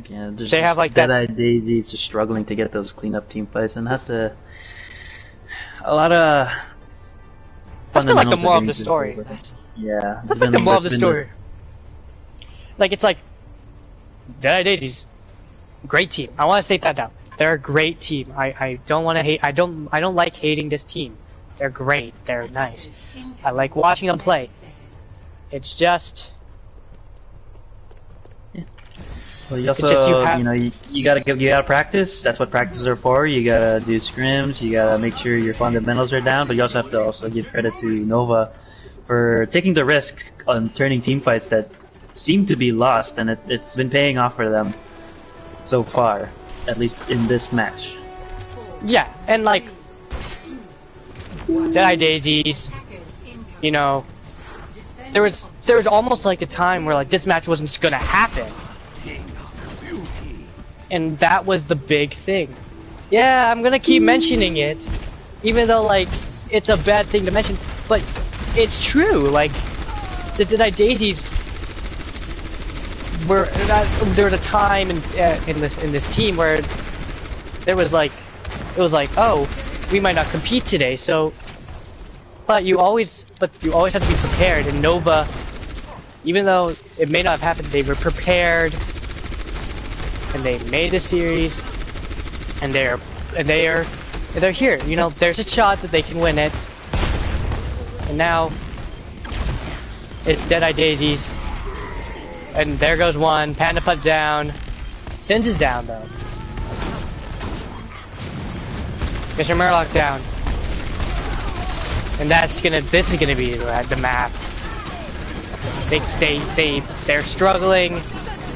Speaker 2: Yeah, there's
Speaker 1: They have, like,
Speaker 2: Deadeye Daises just struggling to get those cleanup team fights, and has to a lot of
Speaker 1: That's been like the
Speaker 2: fundamentals
Speaker 1: moral
Speaker 2: are
Speaker 1: of the
Speaker 2: being
Speaker 1: story.
Speaker 2: disturbed. Yeah,
Speaker 1: That's like the moral of the story. Like it's like Deadeye Daises, great team. I want to state that down. They're a great team. I don't want to hate. I don't like hating this team. They're great. They're nice. I like watching them play. It's just.
Speaker 2: Well, you also,
Speaker 1: It's just you
Speaker 2: know, you gotta practice. That's what practices are for. You gotta do scrims. You gotta make sure your fundamentals are down. But you also have to also give credit to Nova for taking the risk on turning team fights that seem to be lost, and it's been paying off for them so far, at least in this match.
Speaker 1: Yeah, and like Deadeye Daises, you know, there was almost like a time where like this match wasn't just gonna happen. And that was the big thing. Yeah, I'm gonna keep mentioning it, even though like it's a bad thing to mention, but it's true. Like the Deadeye Daises were there was a time in this team where there was like it was like, oh, we might not compete today, so but you always have to be prepared. And Nova, even though it may not have happened, they were prepared. And they made a series, and they're here. You know, there's a shot that they can win it. And now it's Deadeye Daises, and there goes one. Panda Putt down. Sins is down though. Mr. Murloc down, and this is gonna be the map. They're struggling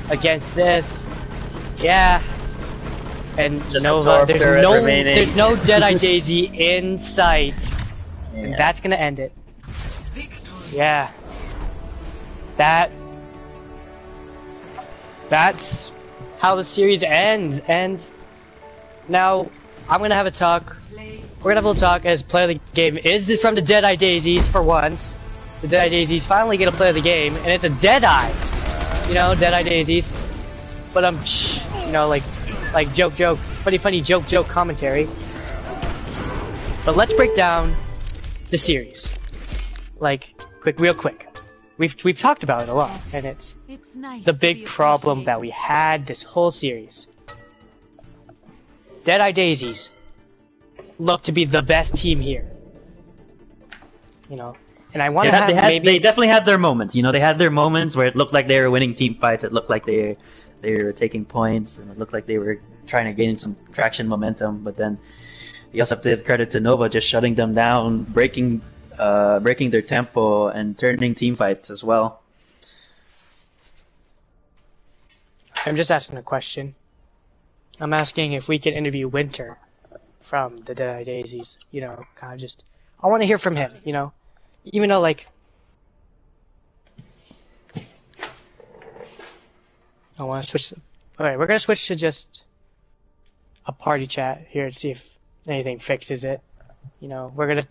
Speaker 1: against this. Yeah, and
Speaker 2: Just
Speaker 1: Nova, there's no Deadeye Daisy in sight, and
Speaker 2: Yeah.
Speaker 1: that's gonna end it. Yeah, that's how the series ends. And now I'm gonna have a talk. We're gonna have a little talk as player of the game is from the Deadeye Daises for once. The Deadeye Daises finally get a play of the game, and it's a Deadeye. You know, Deadeye Daises. But you know, like joke, funny joke commentary. But let's break down the series, like real quick. We've talked about it a lot, and it's
Speaker 3: nice
Speaker 1: the big problem that we had this whole series. Deadeye Daises look to be the best team here, you know, and I want to have
Speaker 2: they definitely had their moments. You know, they had their moments where it looked like they were winning team fights. It looked like they were taking points, and it looked like they were trying to gain some traction, momentum. But then you also have to give credit to Nova just shutting them down, breaking their tempo, and turning team fights as well.
Speaker 1: I'm just asking a question. I'm asking if we can interview Winter from the Deadeye Daises. You know, kind of just I want to hear from him. You know, even though like. I want to switch. Alright, we're gonna switch to just a party chat here to see if anything fixes it. You know, we're gonna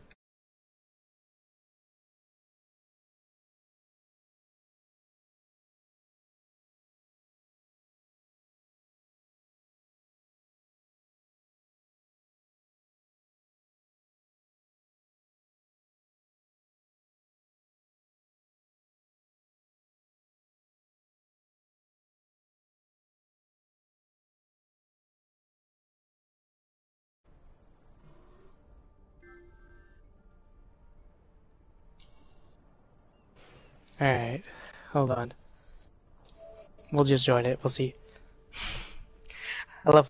Speaker 1: Alright, hold on. We'll just join it, we'll see. I love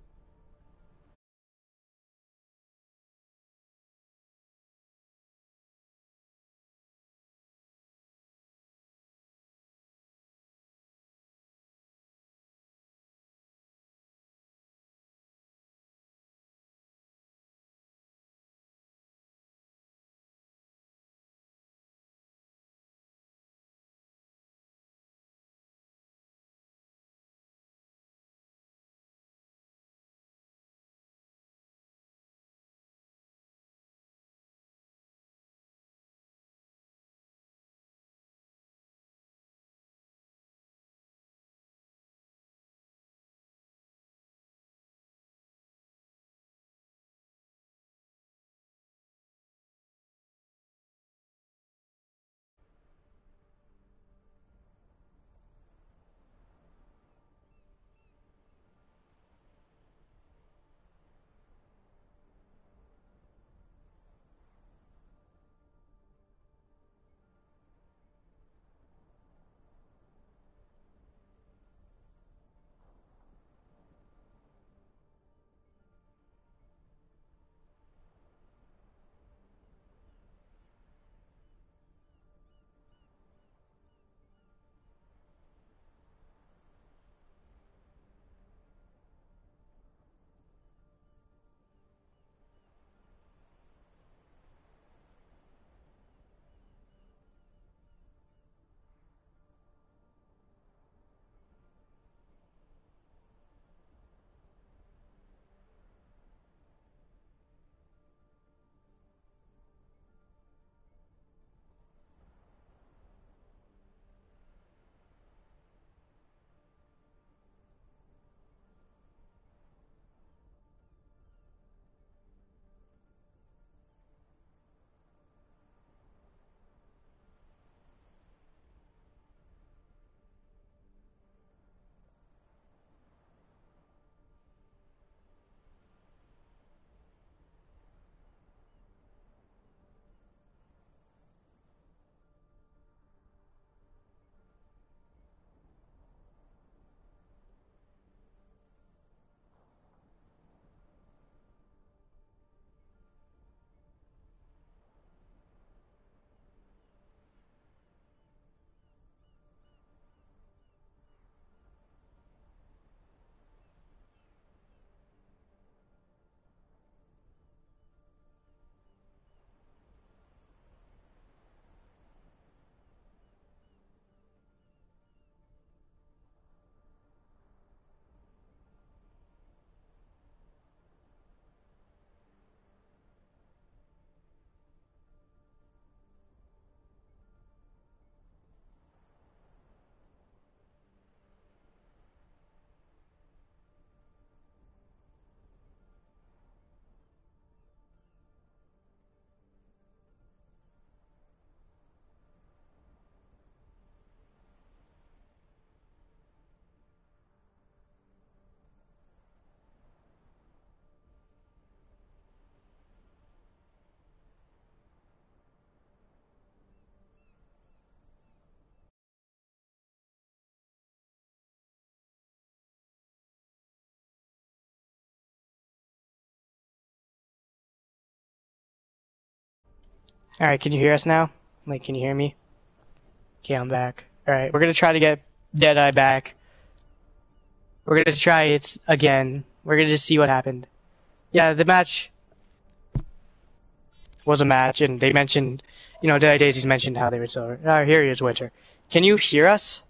Speaker 1: Alright, can you hear us now? Like, can you hear me? Okay, I'm back. Alright, we're gonna try to get Deadeye back. We're gonna try it again. We're gonna just see what happened. Yeah, the match was a match, and they mentioned, you know, Daises mentioned how they were so. Oh, here he is, Winter. Can you hear us?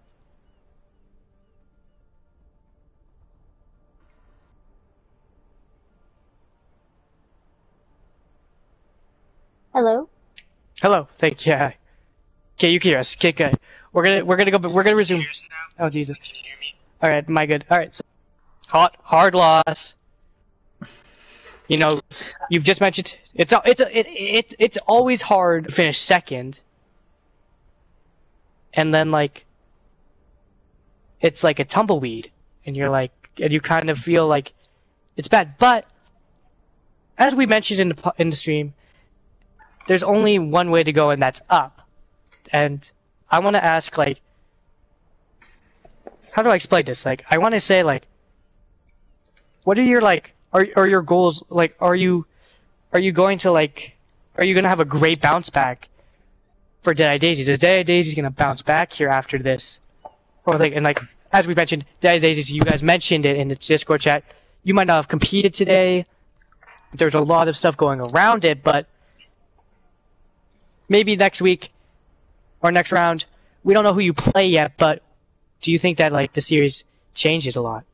Speaker 5: Hello?
Speaker 1: Hello. Thank you. Yeah. Okay, you can hear us. Okay, good. We're gonna resume. Oh Jesus. Can you hear me? All right, my good. All right. So, hard loss. You know, you've just mentioned it's always hard to finish second, and then like it's like a tumbleweed, and you're like, and you kind of feel like it's bad. But as we mentioned in the stream, there's only one way to go, and that's up. And I want to ask, like, how do I explain this? Like, I want to say, like, what are your, like, are your goals, like, are you going to, like, are you going to have a great bounce back for Deadeye Daisies? Is Deadeye Daisies going to bounce back here after this? Or, like, and, like, as we mentioned, Deadeye Daisies, you guys mentioned it in the Discord chat, you might not have competed today. There's a lot of stuff going around it, but maybe next week or next round, we don't know who you play yet, but do you think that, like, the series changes a lot?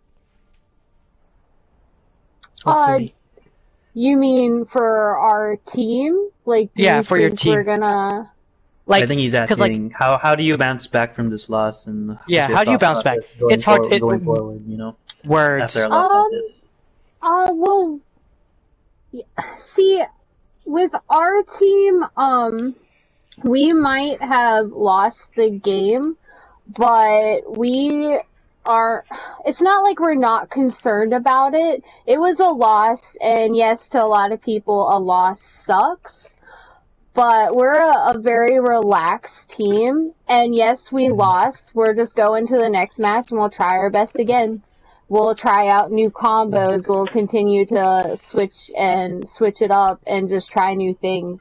Speaker 1: Hopefully.
Speaker 5: You mean for our team? Like, do
Speaker 1: Yeah,
Speaker 5: you
Speaker 1: for your
Speaker 5: think
Speaker 1: team.
Speaker 5: we're gonna...
Speaker 1: Like,
Speaker 2: I think he's
Speaker 1: 'cause,
Speaker 2: asking
Speaker 1: like,
Speaker 2: how do you bounce back from this loss and
Speaker 1: Yeah,
Speaker 2: what's your
Speaker 1: how do you
Speaker 2: thought
Speaker 1: bounce back?
Speaker 2: process Going
Speaker 1: It's hard-
Speaker 2: going forward, you know,
Speaker 1: words.
Speaker 2: after a loss like this.
Speaker 5: Well, see, with our team, we might have lost the game, but we are, it's not like we're not concerned about it. It was a loss, and yes, to a lot of people, a loss sucks. But we're a very relaxed team, and yes, we lost. We're just going to the next match, and we'll try our best again. We'll try out new combos. We'll continue to switch it up, and just try new things.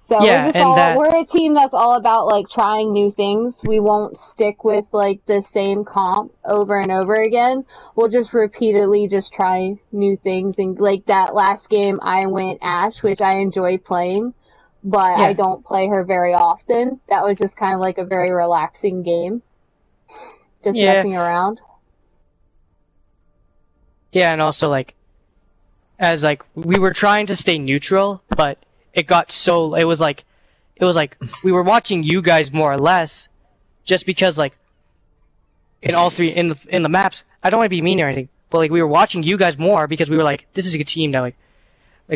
Speaker 5: So
Speaker 1: Yeah,
Speaker 5: we're just
Speaker 1: and
Speaker 5: we're a team that's all about like trying new things. We won't stick with like the same comp over and over again. We'll just repeatedly just try new things. And like that last game, I went Ash, which I enjoy playing. But
Speaker 1: Yeah.
Speaker 5: I don't play her very often. That was just kind of like a very relaxing game. Just
Speaker 1: Yeah.
Speaker 5: messing around.
Speaker 1: Yeah, and also, like, as, like, we were trying to stay neutral, but it got so, it was like, we were watching you guys more or less, just because, like, in all three, in the maps, I don't want to be mean or anything, but, like, we were watching you guys more because we were like, this is a good team that, like,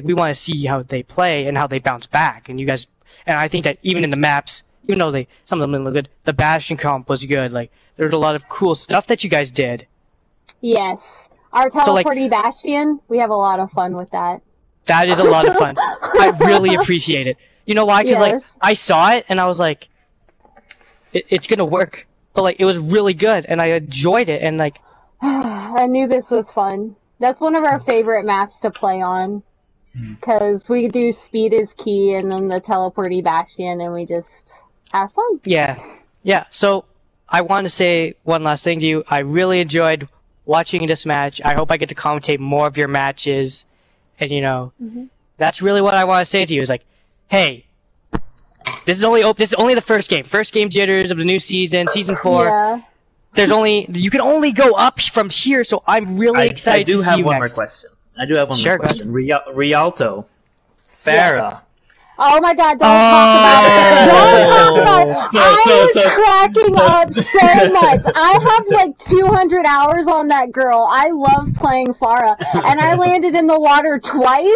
Speaker 1: we want to see how they play and how they bounce back, and you guys, and I think that even in the maps, even though some of them didn't look good, the Bastion comp was good, like, there's a lot of cool stuff that you guys did.
Speaker 5: Yes. Our
Speaker 1: So, like-
Speaker 5: teleporty Bastion, we have a lot of fun with that.
Speaker 1: That is a lot of fun. I really appreciate it. You know why? Because, like,
Speaker 5: Yes.
Speaker 1: I saw it, and I was like, it's gonna work. But, like, it was really good, and I enjoyed it, and, like...
Speaker 5: Anubis was fun. That's one of our favorite maps to play on. Because we do speed is key, and then the teleporty Bastion, and we just have fun.
Speaker 1: Yeah. Yeah, so, I want to say one last thing to you. I really enjoyed watching this match. I hope I get to commentate more of your matches. And, you know, that's really what I want to say to you, is like, hey, this is only the first game. First game jitters of the new season, season 4.
Speaker 5: Yeah.
Speaker 1: You can only go up from here, so I'm really excited to see you
Speaker 2: I do have one more
Speaker 1: next.
Speaker 2: question. I do have one
Speaker 1: Sure,
Speaker 2: more
Speaker 1: go ahead.
Speaker 2: question. Rialto, Farah.
Speaker 5: Oh my god, don't talk about it. Don't talk about it. I was cracking up so much. I have like 200 hours on that girl. I love playing Farah. And I landed in the water twice.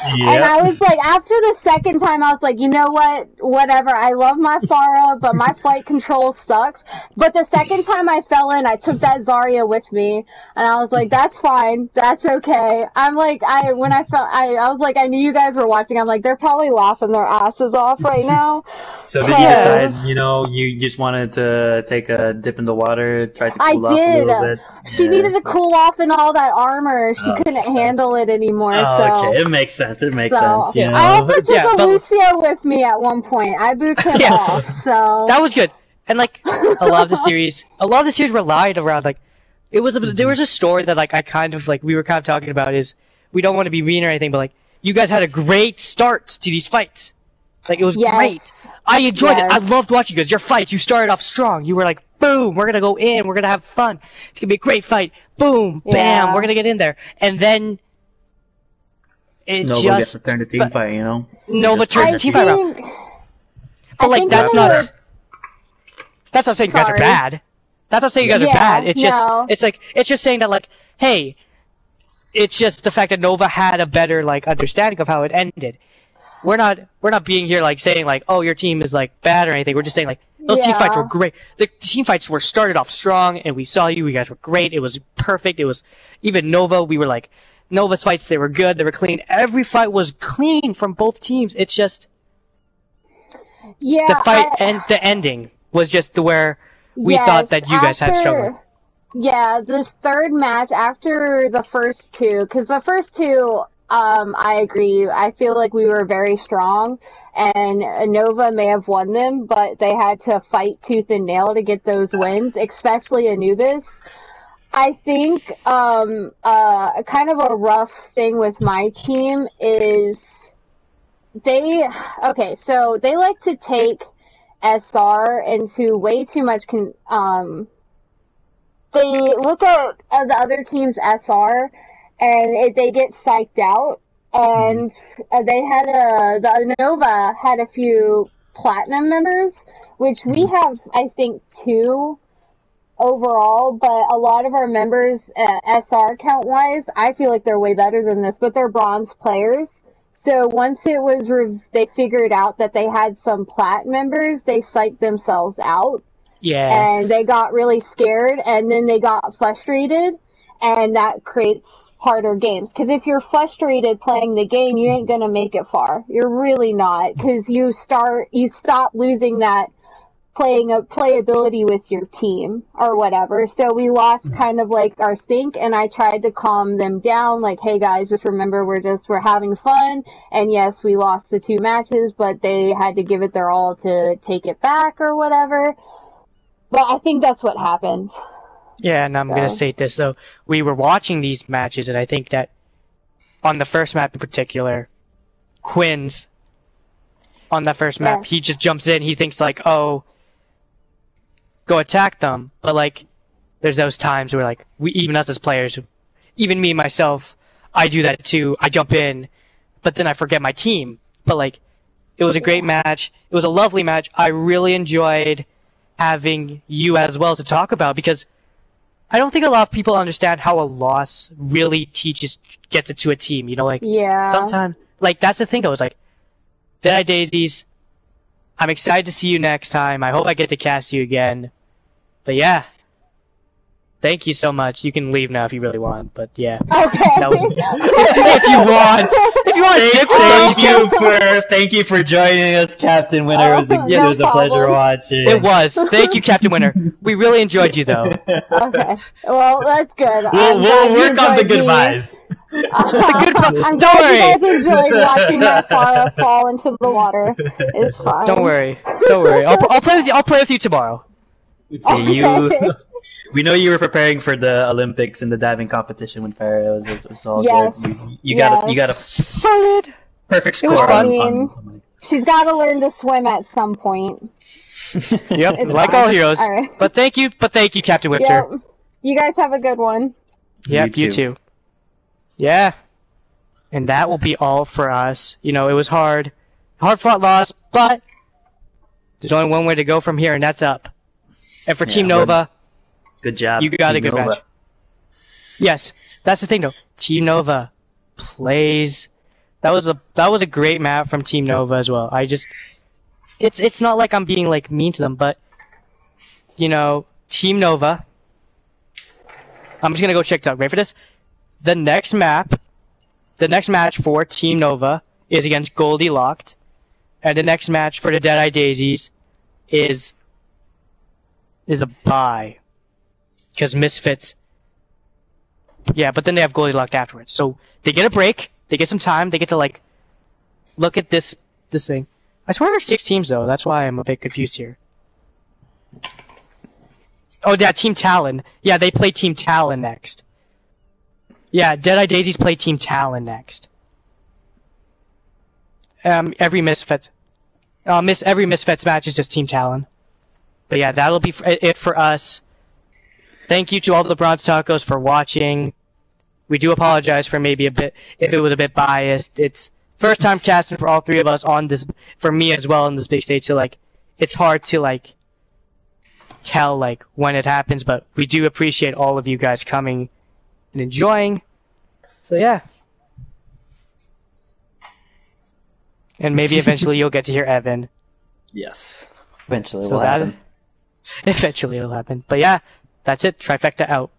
Speaker 5: And I was like, after the second time, I was like, you know what? Whatever. I love my Farah, but my flight control sucks. But the second time I fell in, I took that Zarya with me. And I was like, that's fine. That's okay. I'm like, when I fell, I was like, I knew you guys were watching. I'm like, they're probably laughing their asses off right now.
Speaker 2: So did you decide, you know, you just wanted to take a dip in the water, try to cool off a little bit?
Speaker 5: She needed to cool off in all that armor. She couldn't handle it anymore.
Speaker 2: Oh,
Speaker 5: so.
Speaker 2: okay, it makes sense. It makes
Speaker 5: So,
Speaker 2: sense. You know.
Speaker 5: I also took
Speaker 1: Yeah,
Speaker 5: a
Speaker 1: but-
Speaker 5: Lucio with me at one point. I booted him
Speaker 1: Yeah.
Speaker 5: off, so...
Speaker 1: That was good. And like a lot of the series relied around like there was a story that like I kind of like we were kind of talking about is we don't want to be mean or anything, but like you guys had a great start to these fights. Like it was
Speaker 5: Yes.
Speaker 1: great. I enjoyed it.
Speaker 5: Yes.
Speaker 1: I loved watching you guys. Your fights, you started off strong. You were like, boom, we're gonna go in, we're gonna have fun. It's gonna be a great fight. Boom, bam,
Speaker 5: Yeah.
Speaker 1: we're gonna get in there. And then it
Speaker 2: Nova
Speaker 1: just
Speaker 2: gets to turn the team fight, you know.
Speaker 1: Nova
Speaker 2: Just
Speaker 1: turns
Speaker 2: turn
Speaker 1: the
Speaker 2: the
Speaker 1: team
Speaker 2: team.
Speaker 1: fight around. But
Speaker 5: I
Speaker 1: like
Speaker 5: think
Speaker 1: that's
Speaker 5: one of
Speaker 1: not
Speaker 5: the-
Speaker 1: that's not saying you guys are
Speaker 5: Sorry.
Speaker 1: bad. That's not saying you guys are
Speaker 5: Yeah,
Speaker 1: bad. It's just
Speaker 5: no.
Speaker 1: it's just saying that like, hey, it's just the fact that Nova had a better like understanding of how it ended. We're not being here like saying like, oh, your team is like bad or anything. We're just saying like those team
Speaker 5: Yeah.
Speaker 1: fights were great. The team fights were started off strong, and we saw you. You guys were great. It was perfect. It was even Nova. We were like Nova's fights. They were good. They were clean. Every fight was clean from both teams. It's just
Speaker 5: Yeah,
Speaker 1: the fight and the ending was just the where we
Speaker 5: Yes,
Speaker 1: thought that you guys had
Speaker 5: after-
Speaker 1: struggled.
Speaker 5: Yeah, this third match after the first two, because the first two, I agree. I feel like we were very strong, and Nova may have won them, but they had to fight tooth and nail to get those wins, especially Anubis. I think kind of a rough thing with my team is they like to take SR into way too much they look at the other team's SR and they get psyched out, and the Nova had a few platinum members, which we have I think 2 overall, but a lot of our members SR count wise, I feel like they're way better than this, but they're bronze players. So once it was they figured out that they had some plat members, they psyched themselves out.
Speaker 1: Yeah.
Speaker 5: And they got really scared, and then they got frustrated, and that creates harder games. Because if you're frustrated playing the game, you ain't gonna make it far. You're really not, because you stop losing that playability with your team or whatever. So we lost kind of like our sync, and I tried to calm them down, like, hey guys, just remember we're having fun, and yes, we lost the 2 matches, but they had to give it their all to take it back or whatever. But I think that's what happened.
Speaker 1: Yeah, and I'm going to state this, though. We were watching these matches, and I think that on the first map in particular, Quinn's, on that first map,
Speaker 5: Yes.
Speaker 1: he just jumps in, he thinks like, oh, go attack them. But like, there's those times where like, even us as players, even me, myself, I do that too. I jump in, but then I forget my team. But like, it was a great match. It was a lovely match. I really enjoyed having you as well to talk about, because I don't think a lot of people understand how a loss really gets it to a team. You know, like
Speaker 5: Yeah.
Speaker 1: sometimes, like that's the thing. I was like, Deadeye Daisies, I'm excited to see you next time. I hope I get to cast you again. But yeah, thank you so much. You can leave now if you really want. But yeah,
Speaker 5: Okay.
Speaker 1: that was if you want. If you want to dip,
Speaker 2: Thank you for joining us, Captain Winner. It was a,
Speaker 5: Oh,
Speaker 2: it was a
Speaker 5: no
Speaker 2: pleasure
Speaker 5: problem.
Speaker 2: watching.
Speaker 1: It was. Thank you, Captain Winner. We really enjoyed you though.
Speaker 5: Okay. Well, that's good.
Speaker 2: We'll,
Speaker 5: I'm glad
Speaker 2: we'll
Speaker 5: you
Speaker 2: work on the
Speaker 5: enjoyed me.
Speaker 2: goodbyes.
Speaker 5: I'm
Speaker 1: Don't
Speaker 5: glad you guys enjoyed watching my Farah fall into the water. It's fine.
Speaker 1: Don't worry. Don't worry. I'll play with you. I'll play with you tomorrow.
Speaker 2: See you.
Speaker 5: Okay.
Speaker 2: We know you were preparing for the Olympics and the diving competition with Farah. It was all
Speaker 5: Yes.
Speaker 2: good. You
Speaker 5: Yes.
Speaker 2: got a
Speaker 1: Solid.
Speaker 2: perfect
Speaker 1: It was
Speaker 2: score
Speaker 1: fun.
Speaker 2: on
Speaker 5: She's got to learn to swim at some point.
Speaker 1: Yep.
Speaker 5: It's
Speaker 1: Like
Speaker 5: fine.
Speaker 1: all heroes.
Speaker 5: All right.
Speaker 1: But thank you, Captain Winter.
Speaker 5: Yep. You guys have a good one.
Speaker 1: Yep,
Speaker 2: You
Speaker 1: you
Speaker 2: too.
Speaker 1: too. Yeah. And that will be all for us. You know, it was hard. Hard-fought loss, but there's only one way to go from here, and that's up. And for
Speaker 2: Yeah,
Speaker 1: Team
Speaker 2: well,
Speaker 1: Nova,
Speaker 2: Good job.
Speaker 1: you got a
Speaker 2: Team
Speaker 1: good
Speaker 2: Nova.
Speaker 1: match. Yes, that's the thing though. Team Nova plays. That was a great map from Team Nova as well. It's not like I'm being like mean to them, but you know, Team Nova. I'm just gonna go check this out. Ready for this? The next match for Team Nova is against Goldie Locked, and the next match for the Deadeye Daisies is a bye, because Misfits Yeah, but then they have Goldilocks afterwards. So they get a break. They get some time. They get to like look at this thing. I swear there's 6 teams though. That's why I'm a bit confused here. Oh, yeah, Team Talon. Yeah, they play Team Talon next. Yeah, Deadeye Daisies play Team Talon next. Every Misfits match is just Team Talon. But yeah, that'll be it for us. Thank you to all the Bronze Tacos for watching. We do apologize for maybe a bit, if it was a bit biased. It's first time casting for all 3 of us on this, for me as well on this big stage, so like, it's hard to like, tell like when it happens, but we do appreciate all of you guys coming and enjoying. So yeah. And maybe eventually you'll get to hear Evan.
Speaker 2: Yes.
Speaker 4: Eventually
Speaker 1: So
Speaker 4: will happen.
Speaker 1: Eventually it'll happen. But yeah, that's it. Trifecta out.